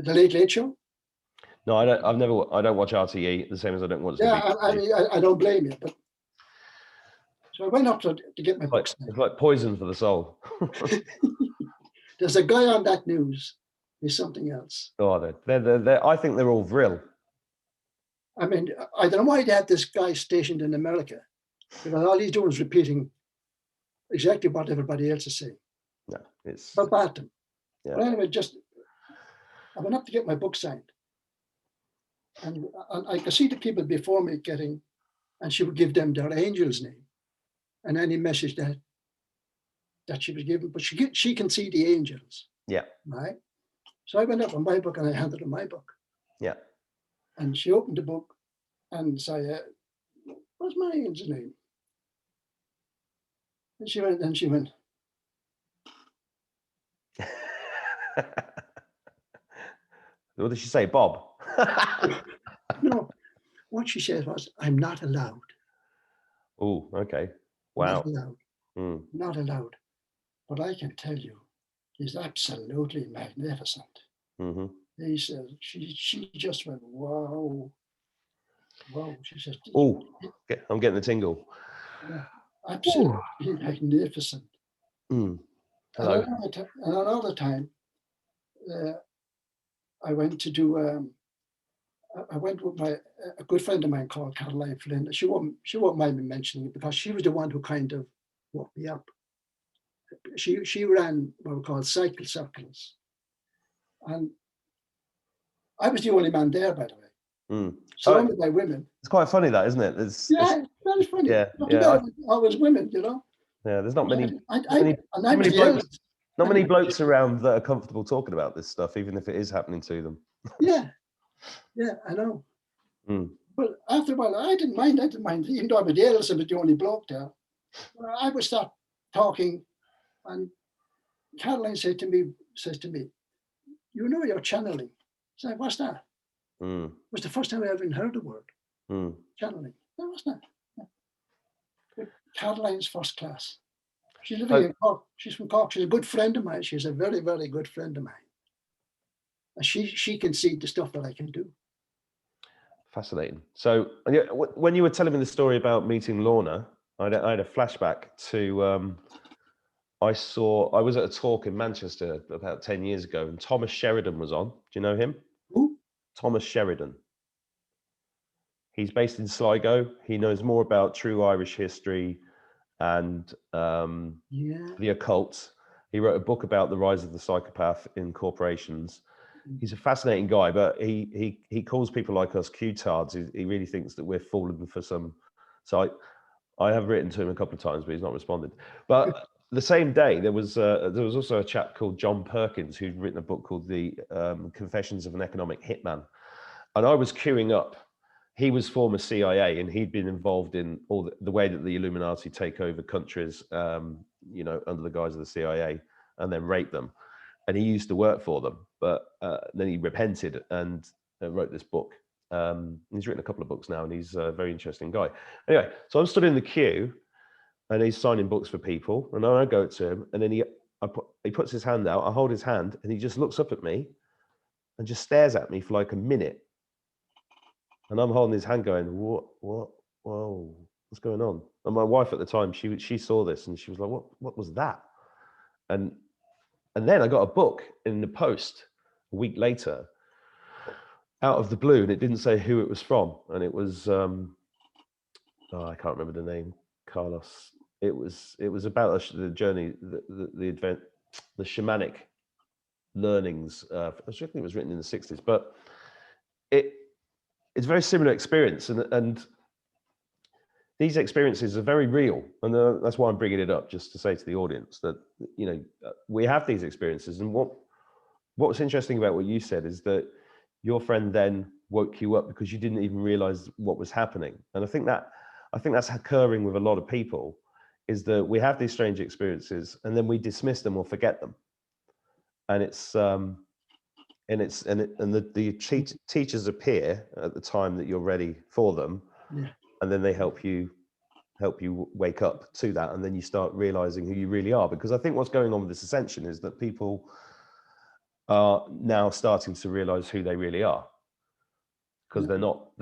Late Late Show? No, I don't watch RTE the same as I don't watch. Yeah, I don't blame you, but so I went up to get my books. It's like poison for the soul. There's a guy on that news. He's something else. Oh, they're I think they're all vril. I mean, I don't know why they had this guy stationed in America, because all he's doing is repeating exactly what everybody else is saying. No, it's about them. Yeah. But anyway, I went up to get my book signed. And I could see the people before me and she would give them their angel's name and any message that she was given, but she can see the angels. Yeah. Right. So I went up on my book and I handed her my book. Yeah. And she opened the book and say, what's Marion's name? And she went, What did she say, Bob? no, what she said was, I'm not allowed. Oh, okay. Wow. Not allowed. Mm. Not allowed. But I can tell you, he's absolutely magnificent. Mm-hmm. He said, she just went, wow. Wow. She says, Oh, I'm getting the tingle. yeah, absolutely magnificent. Mm. Hello. And another time, I went to do, I went with a good friend of mine called Caroline Flynn. She won't mind me mentioning it because she was the one who kind of woke me up. She ran what we call cycle circles. And I was the only man there, by the way. Mm. Surrounded by women. It's quite funny, that, isn't it? It's very funny. Yeah, Always women, you know. Yeah, there's not many, not many blokes around that are comfortable talking about this stuff, even if it is happening to them. Yeah, I know. Mm. But after a while, I didn't mind, even though I was the eldest and was the only bloke there. I would start talking, and Caroline says to me, you know you're channeling. I said, what's that? It was the first time I ever heard the word. Channeling. No, what's that? But Caroline's first class. She's living in Cork. She's from Cork. She's a good friend of mine. She's a very, very good friend of mine. And she can see the stuff that I can do. Fascinating. So when you were telling me the story about meeting Lorna, I had a flashback to I was at a talk in Manchester about 10 years ago, and Thomas Sheridan was on. Do you know him? Who? Thomas Sheridan. He's based in Sligo. He knows more about true Irish history and the occult. He wrote a book about the rise of the psychopath in corporations. He's a fascinating guy, but he calls people like us Q-tards. He really thinks that we're falling for some. So I have written to him a couple of times, but he's not responded. But the same day, there was also a chap called John Perkins who'd written a book called The Confessions of an Economic Hitman, and I was queuing up. He was former CIA, and he'd been involved in all the way that the Illuminati take over countries, under the guise of the CIA, and then rape them. And he used to work for them, but then he repented and wrote this book. He's written a couple of books now, and he's a very interesting guy. Anyway, so I'm stood in the queue, and he's signing books for people, and then I go to him, and then he puts his hand out. I hold his hand, and he just looks up at me, and just stares at me for like a minute. And I'm holding his hand, going, "What? Whoa, what's going on?" And my wife at the time, she saw this, and she was like, "What was that?" And then I got a book in the post a week later, out of the blue, and it didn't say who it was from, and it was I can't remember the name, Carlos. It was about the journey, the event, the shamanic learnings. I think it was written in the 60s, but it's a very similar experience, and these experiences are very real, and that's why I'm bringing it up, just to say to the audience that we have these experiences. And what's interesting about what you said is that your friend then woke you up because you didn't even realize what was happening. And I think that's occurring with a lot of people, is that we have these strange experiences and then we dismiss them or forget them. And the teachers appear at the time that you're ready for them, and then they help you wake up to that, and then you start realizing who you really are. Because I think what's going on with this ascension is that people are now starting to realize who they really are, because they're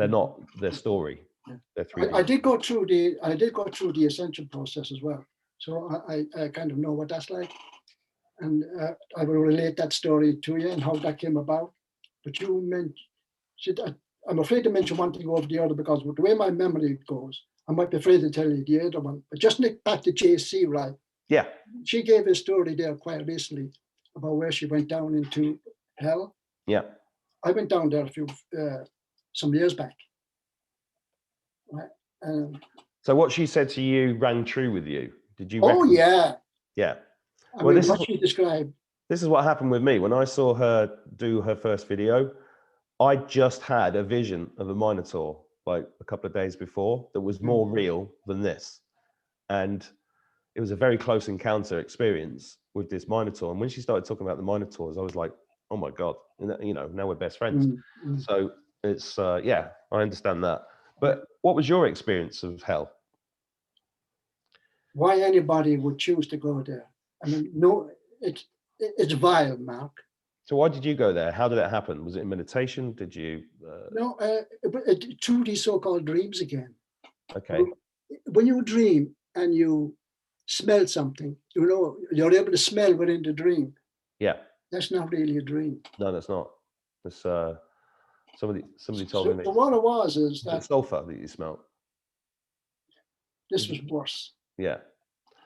not their story. I did go through the ascension process as well, so I kind of know what that's like, and I will relate that story to you and how that came about. But you mentioned, I'm afraid to mention one thing over the other because the way my memory goes, I might be afraid to tell you the other one. But just nick back to JC, right? Yeah. She gave a story there quite recently about where she went down into hell. Yeah. I went down there some years back. Right. So what she said to you rang true with you. Did you? Oh yeah. Yeah. Well, this is what she described. This is what happened with me when I saw her do her first video. I just had a vision of a Minotaur like a couple of days before that was more real than this. And it was a very close encounter experience with this Minotaur. And when she started talking about the Minotaurs, I was like, oh my God, you know, now we're best friends. So it's, yeah, I understand that. But what was your experience of hell? Why anybody would choose to go there? I mean, no, it's vile, Mark. So why did you go there? How did it happen? Was it in meditation? Did you? No, through these so-called dreams again. Okay. When you dream and you smell something, you know, you're able to smell within the dream. Yeah. That's not really a dream. No, that's not. It's somebody told me. So what it was is that sulfur that you smelled. this was worse. Yeah.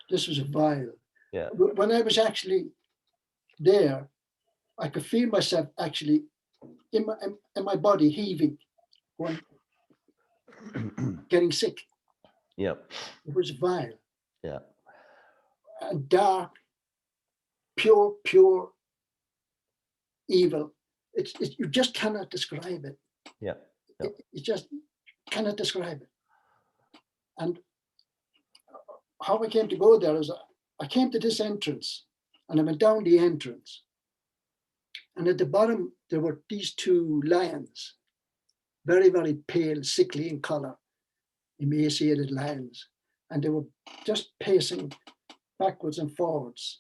This was vile. Yeah. When I was actually there, I could feel myself actually in my body heaving, going, getting sick. Yeah. It was vile. Yeah. And dark, pure evil. It's you just cannot describe it. Yeah. You just cannot describe it. And how I came to go there is I came to this entrance and I went down the entrance. And at the bottom, there were these two lions, very, very pale, sickly in color, emaciated lions. And they were just pacing backwards and forwards.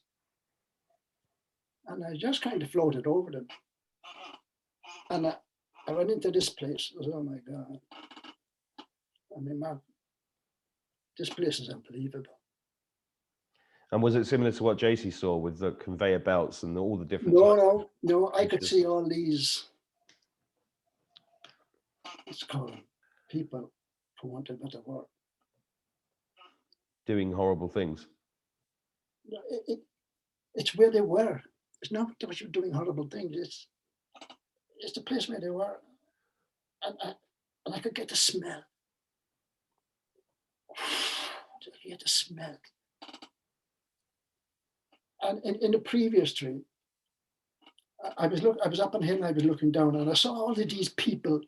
And I just kind of floated over them. And I went into this place. I was, oh my God. I mean, Mark, this place is unbelievable. And was it similar to what JC saw with the conveyor belts and all the different? No. I could see all these, let's call them people, for want of a better word, doing horrible things. It's where they were. It's not that you're doing horrible things. It's the place where they were, and I could get the smell. I could get the smell. And in the previous dream, I was up on a hill and I was looking down and I saw all of these people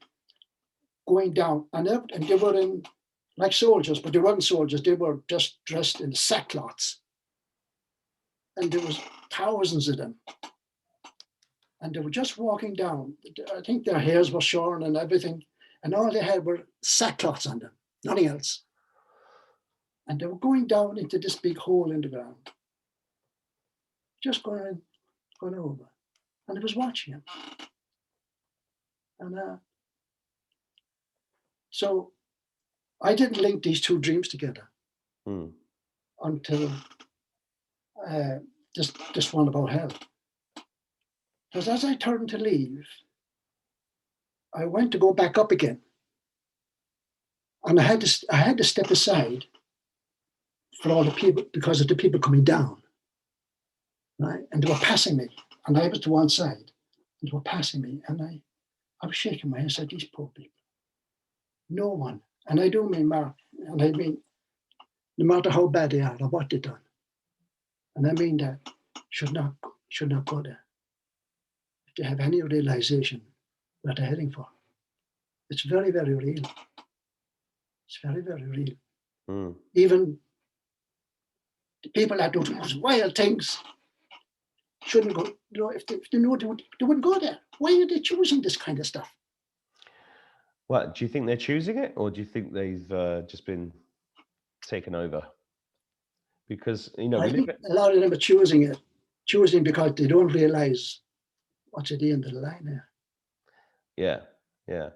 going down and they were in like soldiers, but they weren't soldiers. They were just dressed in sackcloths. And there was thousands of them. And they were just walking down. I think their hairs were shorn and everything. And all they had were sackcloths on them, nothing else. And they were going down into this big hole in the ground. Just going over. And I was watching him. And so I didn't link these two dreams together until this one about hell. Because as I turned to leave, I went to go back up again. And I had to step aside for all the people, because of the people coming down. Right? And they were passing me. And I was to one side. And they were passing me. And I was shaking my head and said, these poor people. No one. And I do mean, Mark, and I mean, no matter how bad they are or what they've done. And I mean that should not go there. If they have any realization what they're heading for. It's very, very real. It's very, very real. Even the people that do those wild things shouldn't go, you know, if they know they wouldn't go there. Why are they choosing this kind of stuff? What, do you think they're choosing it, or do you think they've just been taken over? Because, you know, I think a lot of them are choosing because they don't realize what's at the end of the line there. Yeah.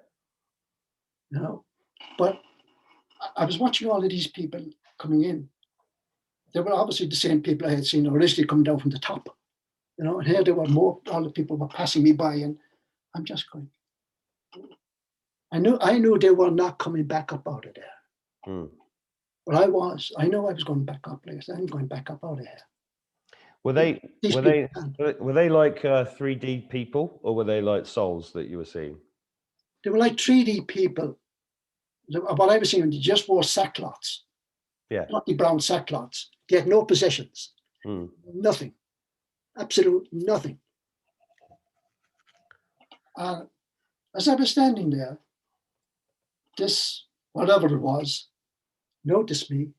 You know, but I was watching all of these people coming in. They were obviously the same people I had seen originally coming down from the top. You know, and here they were more, all the people were passing me by, and I'm just going. I knew they were not coming back up out of there. But I know I was going back up. Like I said, I'm going back up out of here. Were they like 3D people, or were they like souls that you were seeing? They were like 3D people. What I was seeing, they just wore sackcloths. Yeah. Bloody brown sackcloths. They had no possessions. Nothing. Absolute nothing. As I was standing there, this, whatever it was, noticed me,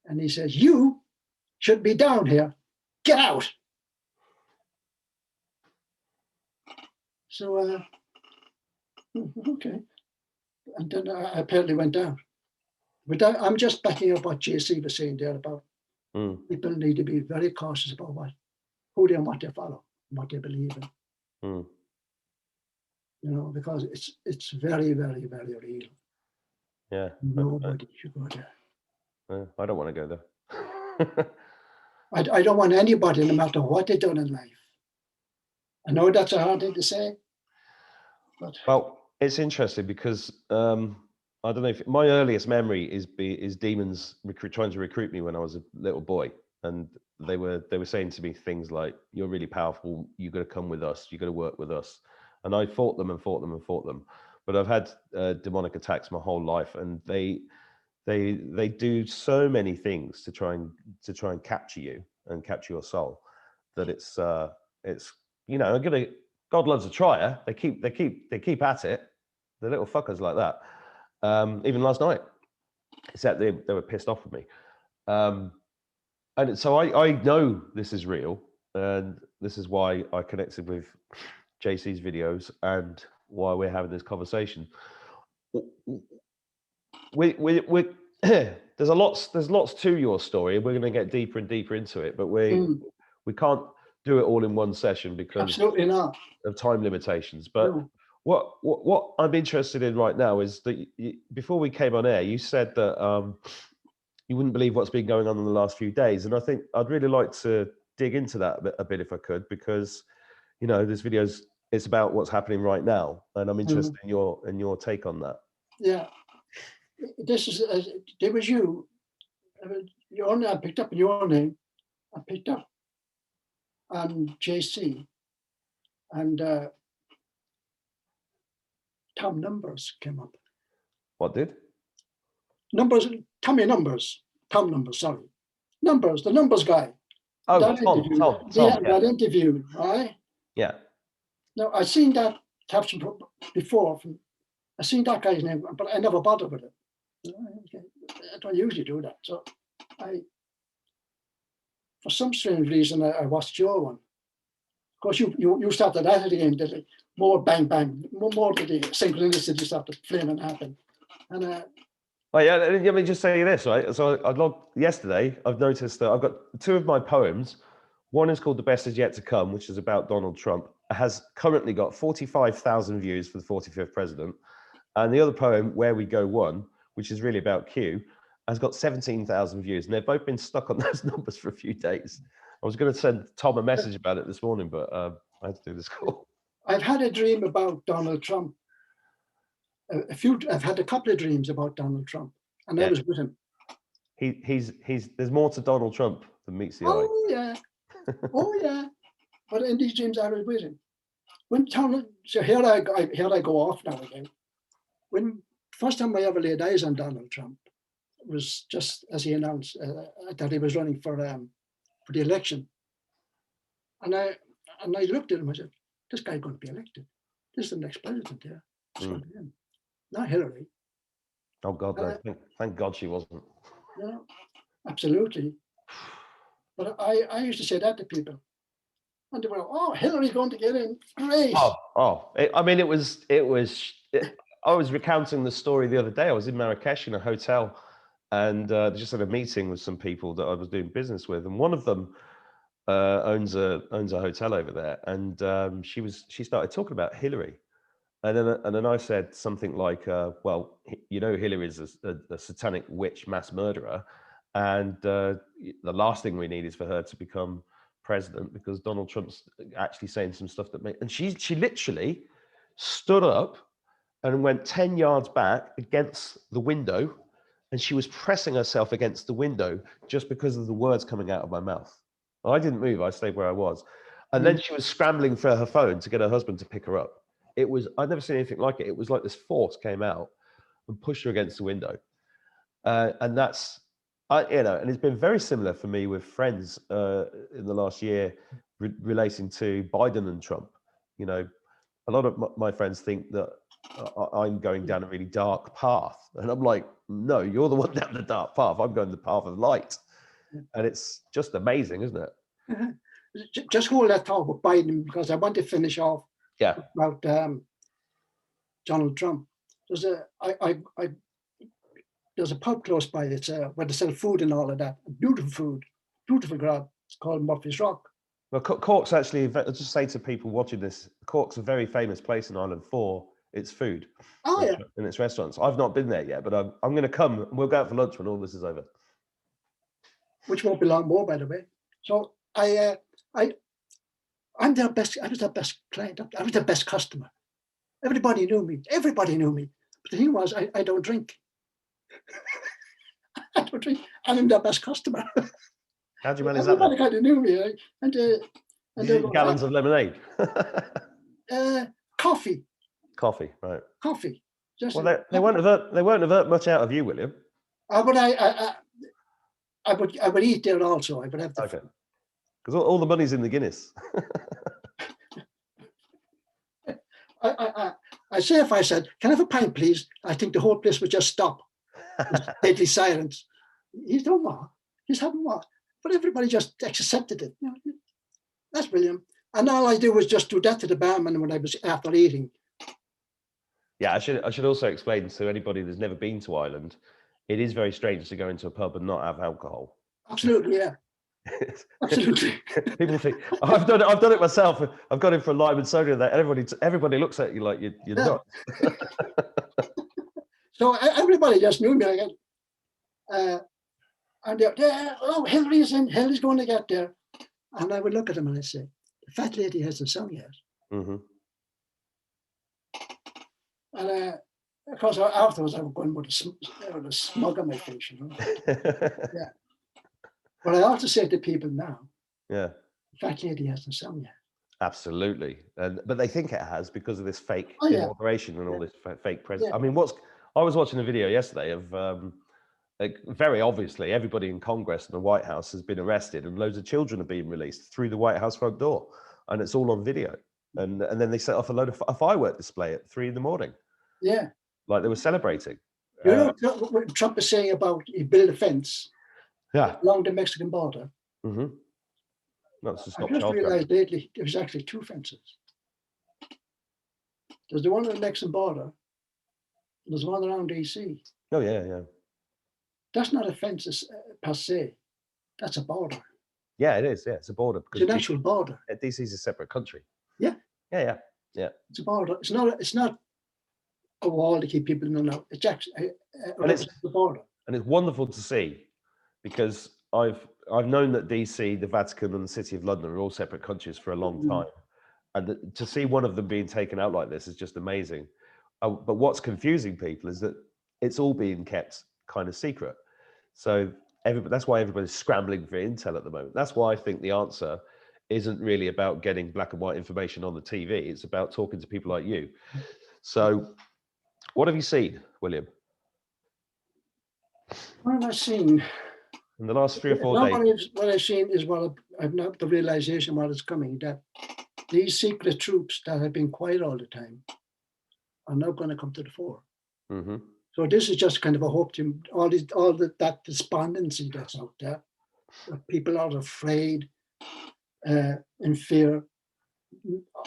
and he says, "You should be down here. Get out." So, okay. And then I apparently went down. But I'm just backing up what JC was saying there about people need to be very cautious about who they and what they follow, and what they believe in. You know, because it's very, very, very real. Yeah. Nobody should go there. I don't want to go there. I don't want anybody, no matter what they've done in life. I know that's a hard thing to say, but well, it's interesting because I don't know if my earliest memory is demons trying to recruit me when I was a little boy, and they were saying to me things like, "You're really powerful. You got to come with us. You got to work with us." And I fought them and fought them and fought them. But I've had demonic attacks my whole life, and they do so many things to try and capture you and capture your soul that it's you know, God loves a trier. They keep at it. The little fuckers like that. Even last night, except they were pissed off with me. And so I know this is real, and this is why I connected with JC's videos and why we're having this conversation. There's lots to your story. We're going to get deeper and deeper into it, but we can't do it all in one session because absolutely not. Of time limitations. But No. what I'm interested in right now is that before we came on air, you said that you wouldn't believe what's been going on in the last few days, and I think I'd really like to dig into that a bit if I could, because you know this video's it's about what's happening right now, and I'm interested in your take on that. Yeah, this is there was you. Your name I picked up your name. I picked up on JC, and Tom Numbers came up. What did? Numbers, Tommy Numbers, Tom Numbers, sorry. Numbers, the Numbers guy. Oh, Tom, that interview, right? Yeah. Now, I've seen that caption before. I've seen that guy's name, but I never bothered with it. I don't usually do that. So for some strange reason, I watched your one. Of course, you started at it again, did it? More bang, bang, more to the synchronicity started flaming happen. And oh yeah, let me just say this, right? So I logged yesterday. I've noticed that I've got two of my poems. One is called "The Best Is Yet to Come," which is about Donald Trump. It has currently got 45,000 views for the 45th president, and the other poem, "Where We Go One," which is really about Q, has got 17,000 views, and they've both been stuck on those numbers for a few days. I was going to send Tom a message about it this morning, but I had to do this call. I've had a dream about Donald Trump. I've had a couple of dreams about Donald Trump, and I was with him. He's there's more to Donald Trump than meets the eye. Oh yeah, oh yeah. But in these dreams, I was with him. So here I go off now again. When first time I ever laid eyes on Donald Trump was just as he announced that he was running for the election, and I looked at him. I said, "This guy's going to be elected. This is the next president here. It's going to be him, not Hillary." Oh God, no! Thank God she wasn't. Yeah, absolutely. But I used to say that to people, and they were, "Oh, Hillary's going to get in. Great." I mean, it was. I was recounting the story the other day. I was in Marrakesh in a hotel, and just had a meeting with some people that I was doing business with, and one of them owns a hotel over there, and she started talking about Hillary, and then I said something like, "Well, you know, Hillary is a satanic witch mass murderer, and the last thing we need is for her to become president because Donald Trump's actually saying some stuff that and she literally stood up and went 10 yards back against the window, and she was pressing herself against the window just because of the words coming out of my mouth. I didn't move. I stayed where I was. And then she was scrambling for her phone to get her husband to pick her up. I'd never seen anything like it. It was like this force came out and pushed her against the window. And that's, and it's been very similar for me with friends in the last year relating to Biden and Trump. You know, a lot of my friends think that I'm going down a really dark path. And I'm like, no, you're the one down the dark path. I'm going the path of light. And it's just amazing, isn't it? Just hold that thought with Biden, because I want to finish off about Donald Trump. There's a pub close by that's where they sell food and all of that. Beautiful food, beautiful grab. It's called Murphy's Rock. Well, Cork's actually, I'll just say to people watching this, Cork's a very famous place in Ireland for its food and its restaurants. I've not been there yet, but I'm going to come. We'll go out for lunch when all this is over. Which won't be long more, by the way. So I'm their best. I was their best client. I was their best customer. Everybody knew me. Everybody knew me. But the thing was, I don't drink. I don't drink. I'm their best customer. How do you manage that? Everybody kind of knew me. And gallons of lemonade. Coffee. Coffee, right? Coffee. Well, they won't avert much out of you, William. But I would eat there also. I would have okay. Because all the money's in the Guinness. I say, if I said, "Can I have a pint, please?" I think the whole place would just stop. Deadly silence. He's done what? He's having what? But everybody just accepted it. You know, that's brilliant. And all I do was just do that to the barman when I was after eating. Yeah, I should also explain to anybody that's never been to Ireland, it is very strange to go into a pub and not have alcohol. Absolutely, yeah. Absolutely. People think I've done it myself. I've got in for a lime and soda and that. Everybody looks at you like you're not. So everybody just knew me. And they're, oh, Hillary's going to get there. And I would look at them and I'd say, the fat lady hasn't sung yet. Mm-hmm. And of course, afterwards, I was going with a smug on my face, you know. Yeah. But I also say to people now, the fat lady hasn't sung yet. Absolutely. But they think it has because of this fake inauguration and all this fake president. I mean, I was watching a video yesterday of very obviously everybody in Congress and the White House has been arrested and loads of children are being released through the White House front door, and it's all on video. And then they set off a firework display at 3 a.m. Yeah. Like they were celebrating. You know what Trump is saying about he built a fence along the Mexican border? Mm-hmm. That's to stop I just realized lately there was actually 2 fences. There's the one on the Mexican border, and there's one around DC. Oh, yeah. That's not a fence per se. That's a border. Yeah, it is. Yeah, it's a border. It's an actual border. DC is a separate country. Yeah. Yeah. It's a border. It's not a wall to keep people in and out. It's actually the border. And it's wonderful to see, because I've known that DC, the Vatican, and the City of London are all separate countries for a long time, and to see one of them being taken out like this is just amazing. But what's confusing people is that it's all being kept kind of secret. So that's why everybody's scrambling for intel at the moment. That's why I think the answer isn't really about getting black and white information on the TV. It's about talking to people like you. So what have you seen, William? What have I seen? In the last 3 or 4 days. What I've seen is I've not the realization what is coming, that these secret troops that have been quiet all the time are now going to come to the fore. Mm-hmm. So this is just kind of a hope to that despondency that's out there. People are afraid, in fear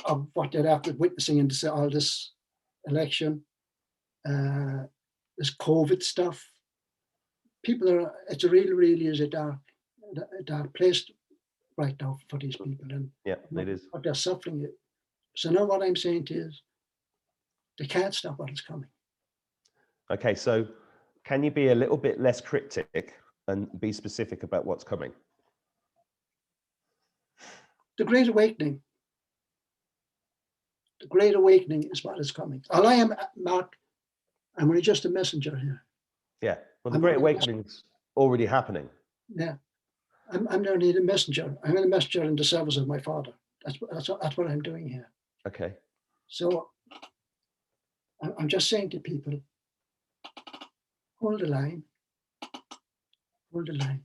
of what they're after witnessing in all this election, this COVID stuff. It really is a dark place right now for these people, and it is what they're suffering. So now what I'm saying to you is, they can't stop what is coming. Okay, so can you be a little bit less cryptic and be specific about what's coming? The Great Awakening. The Great Awakening is what is coming. All I am, Mark, I'm only just a messenger here. Yeah, well, the Great Awakening's already happening. Yeah, I'm only a messenger. I'm a messenger in the service of my Father. That's what I'm doing here. Okay. So I'm just saying to people, hold the line. Hold the line.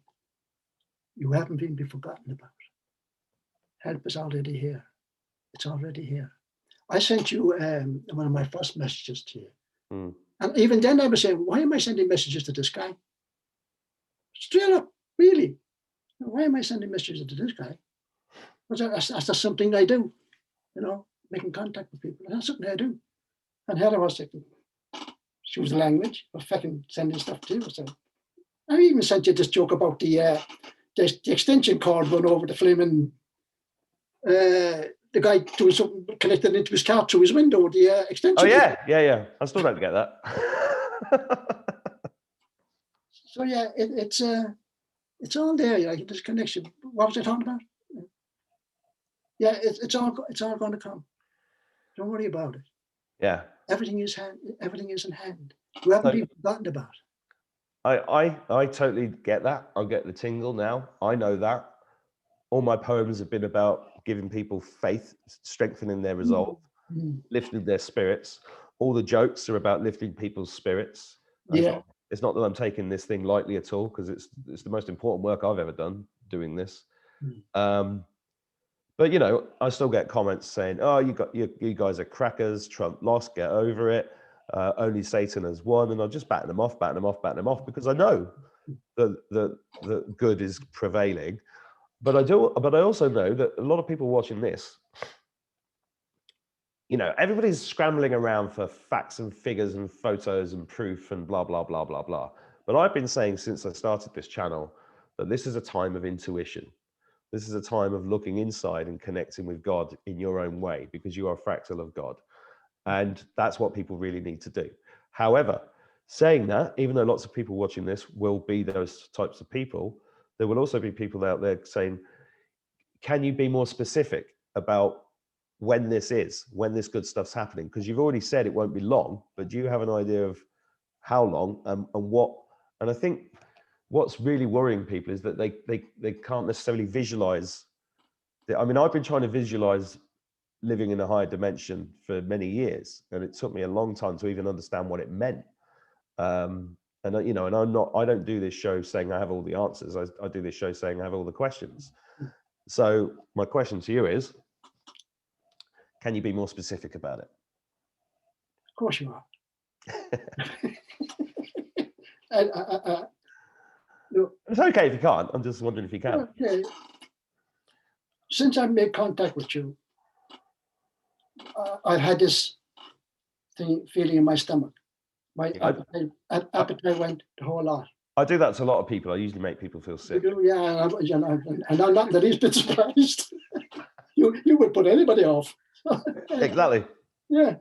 You haven't been forgotten about. Help is already here. It's already here. I sent you one of my first messages to you. Mm. And even then I was saying, why am I sending messages to this guy? Straight up, really. Why am I sending messages to this guy? Because that's just something I do, making contact with people. That's something I do. And Heather was thinking, she was the language of fucking sending stuff to you. So I even sent you this joke about the extension cord going over the flaming, the guy doing something connected into his car through his window, the extension. Oh yeah. I still don't get that. So yeah, it's all there. There's connection. What was I talking about? Yeah, it's all going to come. Don't worry about it. Yeah. Everything is in hand. You haven't been forgotten about. I totally get that. I get the tingle now. I know that. All my poems have been about giving people faith, strengthening their resolve, lifting their spirits. All the jokes are about lifting people's spirits. Yeah. It's not that I'm taking this thing lightly at all, because it's the most important work I've ever done doing this. But I still get comments saying, "Oh, you guys are crackers. Trump lost. Get over it. Only Satan has won." And I'm just batting them off, because I know that good is prevailing. But I also know that a lot of people watching this, everybody's scrambling around for facts and figures and photos and proof and blah blah blah blah blah. But I've been saying since I started this channel that this is a time of intuition. This is a time of looking inside and connecting with God in your own way, because you are a fractal of God. And that's what people really need to do. However, saying that, even though lots of people watching this will be those types of people, there will also be people out there saying, can you be more specific about when this good stuff's happening? Because you've already said it won't be long, but do you have an idea of how long and what? And I think what's really worrying people is that they can't necessarily visualize. I've been trying to visualize living in a higher dimension for many years, and it took me a long time to even understand what it meant. And I don't do this show saying I have all the answers. I do this show saying I have all the questions. So my question to you is, can you be more specific about it? Of course you are. No. It's okay if you can't. I'm just wondering if you can. Okay. Since I made contact with you, I've had this feeling in my stomach. My appetite went the whole lot. I do that to a lot of people. I usually make people feel sick. You do, yeah, and I'm not the least bit surprised. You would put anybody off. Exactly. Yeah.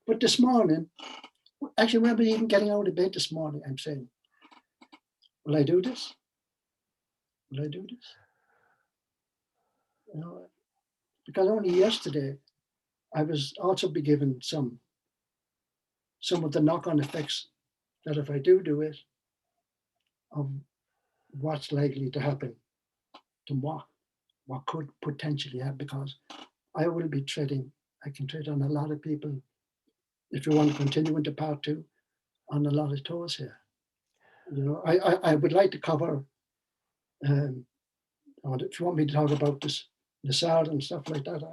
But this morning, actually, remember even getting out of bed this morning, I'm saying, will I do this? Will I do this? Because only yesterday, I was also be given some of the knock-on effects that if I do it, of what's likely to happen to what could potentially happen, because I will be I can tread on a lot of people, if you want to continue into part 2, on a lot of toes here. I would like to cover, if you want me to talk about this Nassar and stuff like that,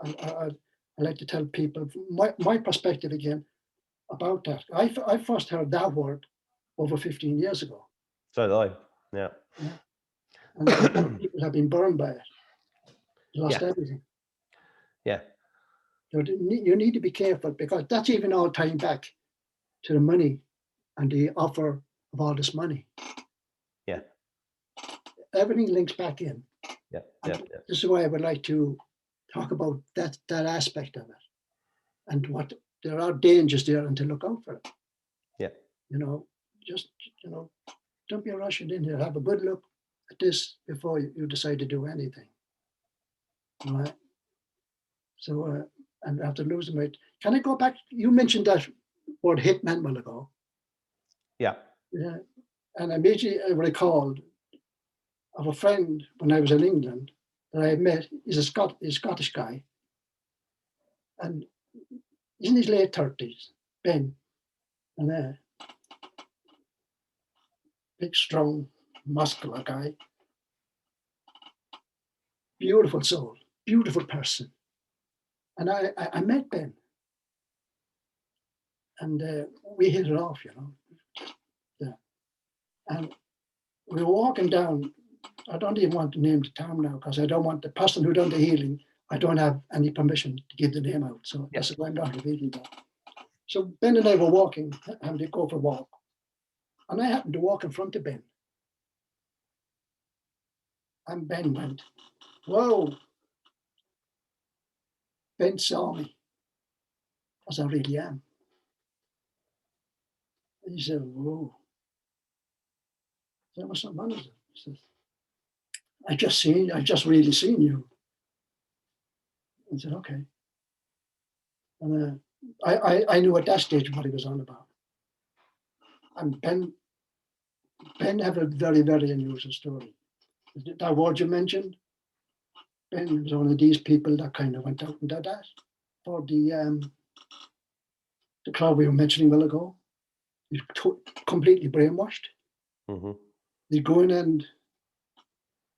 I like to tell people my perspective again about that. I first heard that word over 15 years ago. So did I, yeah. And people have been burned by it, lost everything. Yeah. You need to be careful, because that's even all tying back to the money and the offer of all this money. Yeah. Everything links back in. Yeah. This is why I would like to talk about that aspect of it, and what there are dangers there, and to look out for it. Yeah. Just don't be rushing in here. Have a good look at this before you decide to do anything. All right. So and after losing weight, can I go back? You mentioned that word hitman a while ago. Yeah. Yeah. And immediately I recalled of a friend when I was in England that I had met. He's a Scottish guy, and he's in his late 30s, Ben, and big, strong, muscular guy, beautiful soul, beautiful person. And I met Ben, and we hit it off, you know. Yeah. And we were walking down. I don't even want to name the town now because I don't want the person who done the healing. I don't have any permission to give the name out, so that's why I'm not revealing that. So Ben and I were walking, and they go for a walk, and I happened to walk in front of Ben, and Ben went, "Whoa!" Ben saw me as I really am. And he said, "Whoa!" I said, "What's the matter?" He says, I just really seen you. I said, "Okay." And I knew at that stage what he was on about. And Ben had a very, very unusual story. That word you mentioned, Ben was one of these people that kind of went out and did that for the crowd we were mentioning a while ago. He's completely brainwashed. Mm-hmm. They go in and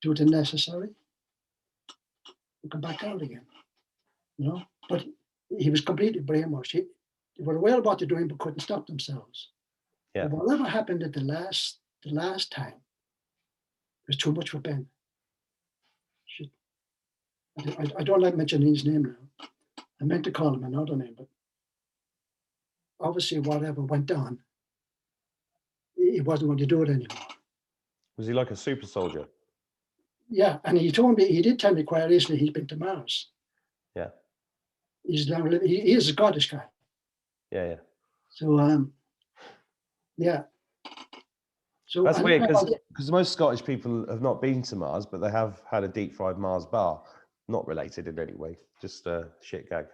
do the necessary, and come back out again, you know. But he was completely brainwashed. They were aware of what they're doing, but couldn't stop themselves. Yeah. But whatever happened at the last time was too much for Ben. I don't like mentioning his name now. I meant to call him another name, but obviously whatever went on, he wasn't going to do it anymore. Was he like a super soldier? Yeah, and he did tell me quite recently he's been to Mars. Yeah. He's now living, he is a Scottish guy. Yeah. So, yeah. So that's weird because most Scottish people have not been to Mars, but they have had a deep fried Mars bar. Not related in any way, just a shit gag.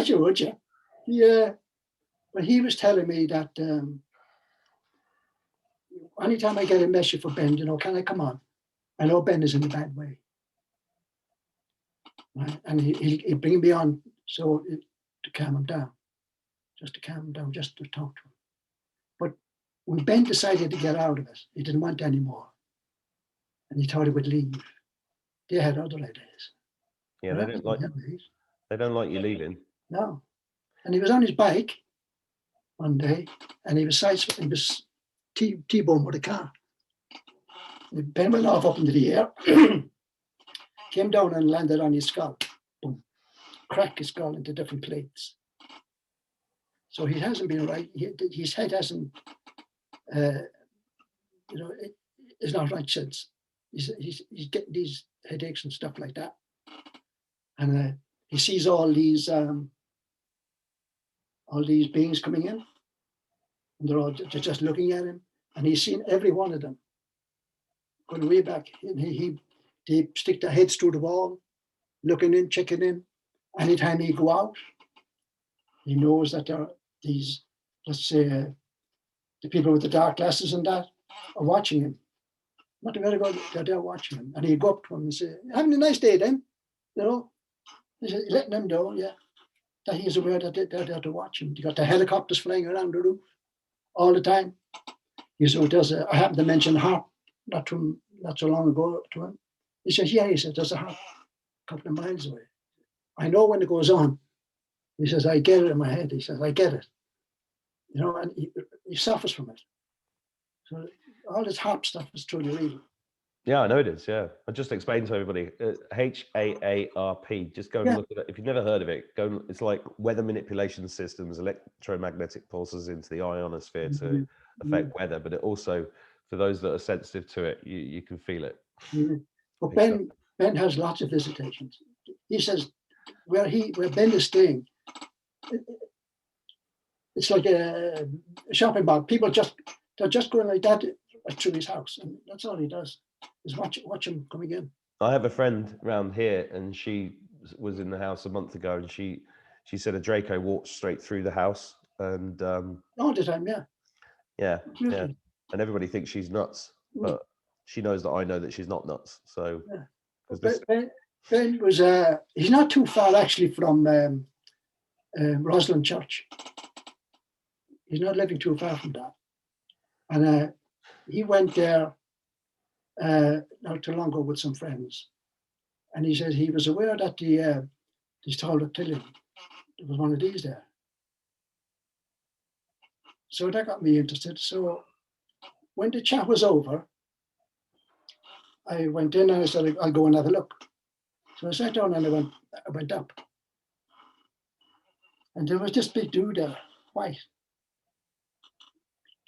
Would you? Yeah. But he was telling me that anytime I get a message for Ben, you know, can I come on? I know Ben is in a bad way. Right? And he'd bring me on to calm him down, just to calm him down, just to talk to him. But when Ben decided to get out of it, he didn't want any more. And he thought he would leave. They had other ideas. Yeah, they don't like you leaving. No. And he was on his bike one day, and he was T-boned with a car. Ben went off up into the air, came down and landed on his skull. Boom. Cracked his skull into different plates. So he hasn't been right. His head hasn't, it's not right since. He's getting these headaches and stuff like that. And he sees all these beings coming in, and they're just looking at him. And he's seen every one of them going way back. And they stick their heads through the wall, looking in, checking in. Anytime he go out, he knows that there are these, let's say, the people with the dark glasses and that are watching him. Not a very good, they're watching him. And he'd go up to him and say, "Having a nice day then," you know. He's letting them know, yeah, that he's aware that they're there to watch him. They got the helicopters flying around the roof all the time. He said, I happened to mention HARP not so long ago to him. He says, "Yeah," he said, "there's a HARP a couple of miles away. I know when it goes on." He says, "I get it in my head." He says, "I get it." You know, and he suffers from it. So all this HARP stuff is truly real. Yeah, I know it is. Yeah, I just explained to everybody. HAARP. Just go and look at it. If you've never heard of it, go. It's like weather manipulation systems, electromagnetic pulses into the ionosphere to affect weather. But it also, for those that are sensitive to it, you can feel it. But Ben has lots of visitations. He says where Ben is staying, it's like a shopping mall. People they're just going like that through his house, and that's all he does is watch him coming in. I have a friend around here, and she was in the house a month ago, and she said a Draco walked straight through the house, and all the time, yeah, and everybody thinks she's nuts, but she knows that I know that she's not nuts. So, Ben was he's not too far actually from Roslin Church. He's not living too far from that, and he went there not too long ago with some friends, And he says he was aware that this tall reptilian, there was one of these there. So that got me interested. So when the chat was over, I went in and I said, I'll go and have a look. So I sat down and I went up. And there was this big dude there, white,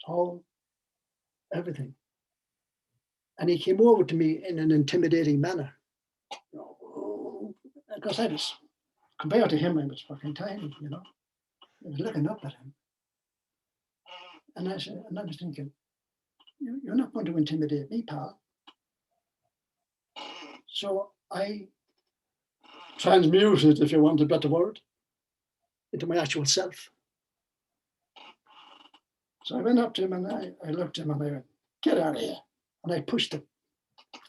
tall, everything. And he came over to me in an intimidating manner. Because I was, compared to him, I was fucking tiny, you know. I was looking up at him. And I was thinking, you're not going to intimidate me, pal. So I transmuted, if you want a better word, into my actual self. So I went up to him and I looked at him and I went, get out of here. And I pushed him.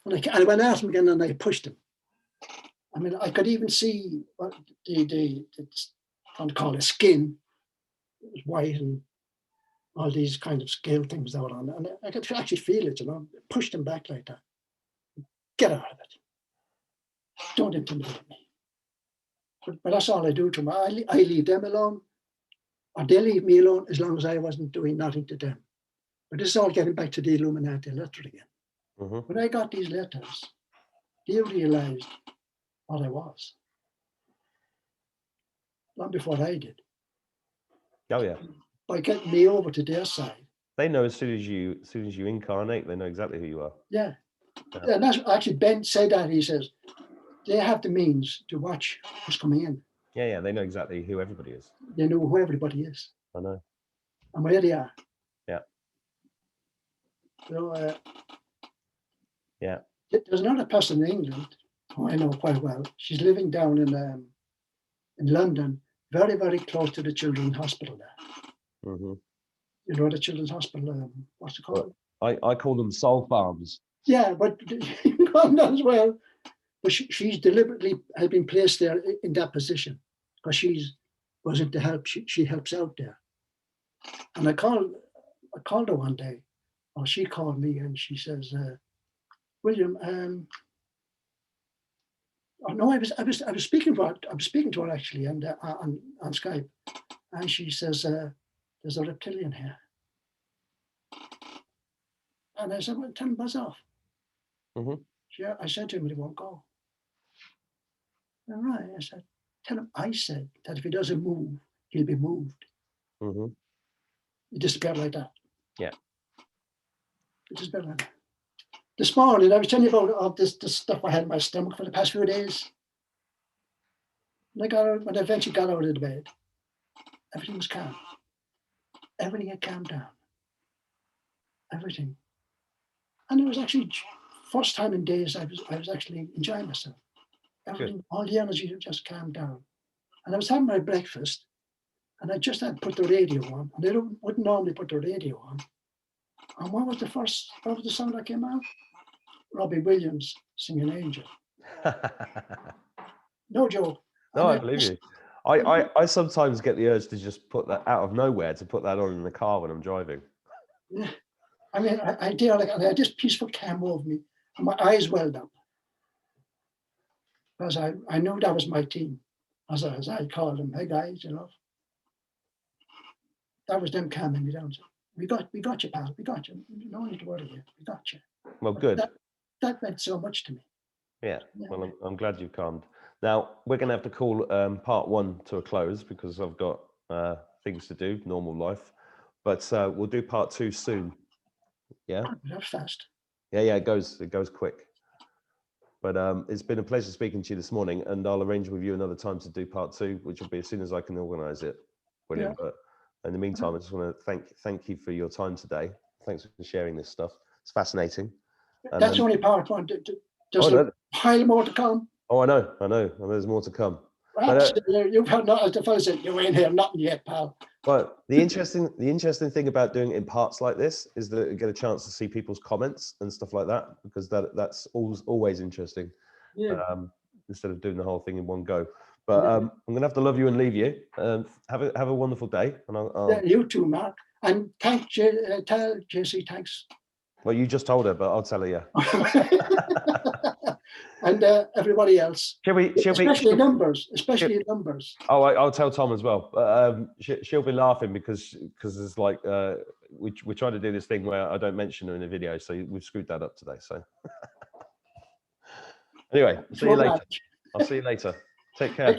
And I went at him again and I pushed him. I mean, I could even see what it's called a skin. It was white and all these kind of scale things that were on it. And I could actually feel it, you know, pushed him back like that. Get out of it. Don't intimidate me. But that's all I do to them. I leave them alone, or they leave me alone as long as I wasn't doing nothing to them. But this is all getting back to the Illuminati letter again. Mm-hmm. When I got these letters, they realized what I was. Long before I did. Oh yeah. By getting me over to their side. They know as soon as you incarnate, they know exactly who you are. Yeah. And that's actually Ben said that. He says they have the means to watch who's coming in. Yeah, they know exactly who everybody is. They know who everybody is. I know. And where they are. Yeah. So yeah. There's another person in England who I know quite well. She's living down in London, very, very close to the Children's Hospital there. Mm-hmm. You know the Children's Hospital, what's it called? Well, I call them soul farms. Yeah, but you call them as well. But she's deliberately has been placed there in that position because she's wasn't to help. She helps out there. And I called her one day, or she called me, and she says, "William, oh no, I was speaking to her. I was speaking to her actually, and on Skype, and she says, "There's a reptilian here." And I said, "Well, tell him buzz off." Mm-hmm. Yeah, I said to him, "He won't go." All right, I said, "Tell him I said that if he doesn't move, he'll be moved." Mm-hmm. He disappeared like that. Yeah. It disappeared like that. This morning, I was telling you about all this stuff I had in my stomach for the past few days. When I eventually got out of the bed, everything was calm. Everything had calmed down. Everything. And it was actually first time in days I was actually enjoying myself. Everything, good. All the energy just calmed down. And I was having my breakfast, and I just had put the radio on. And I wouldn't normally put the radio on. And what was the song that came out? Robbie Williams singing Angel. No joke. No, I believe you. I sometimes get the urge to just put that out of nowhere, to put that on in the car when I'm driving. Yeah. I mean, I did, like, I had this peaceful calm over me, and my eyes welled up. Because I knew that was my team, as I called them. Hey guys, you know. That was them calming me down. So, we got you, pal. We got you. No need to worry. We got you. Well, good. That meant so much to me. Yeah. Well, I'm glad you've calmed. Now we're going to have to call part one to a close because I've got things to do, normal life. But we'll do part two soon. Yeah. That's fast. Yeah. It goes quick. But it's been a pleasure speaking to you this morning, and I'll arrange with you another time to do part two, which will be as soon as I can organise it. Brilliant. Yeah. But in the meantime, I just want to thank you for your time today. Thanks for sharing this stuff. It's fascinating. That's only part one. There's a pile more to come. Oh, I know. And there's more to come. You've had not, as the fellow said, you ain't here nothing yet, pal. But the interesting thing about doing it in parts like this is that you get a chance to see people's comments and stuff like that, because that's always interesting. Yeah. Instead of doing the whole thing in one go. But I'm gonna have to love you and leave you. Have a wonderful day. And yeah, you too, Mark. And tell JC thanks. Well, you just told her, but I'll tell her. Yeah. And everybody else, especially numbers. Oh, I'll tell Tom as well. She'll be laughing because it's like we try to do this thing where I don't mention her in the video, so we've screwed that up today. So anyway, see you later. I'll see you later. Take care.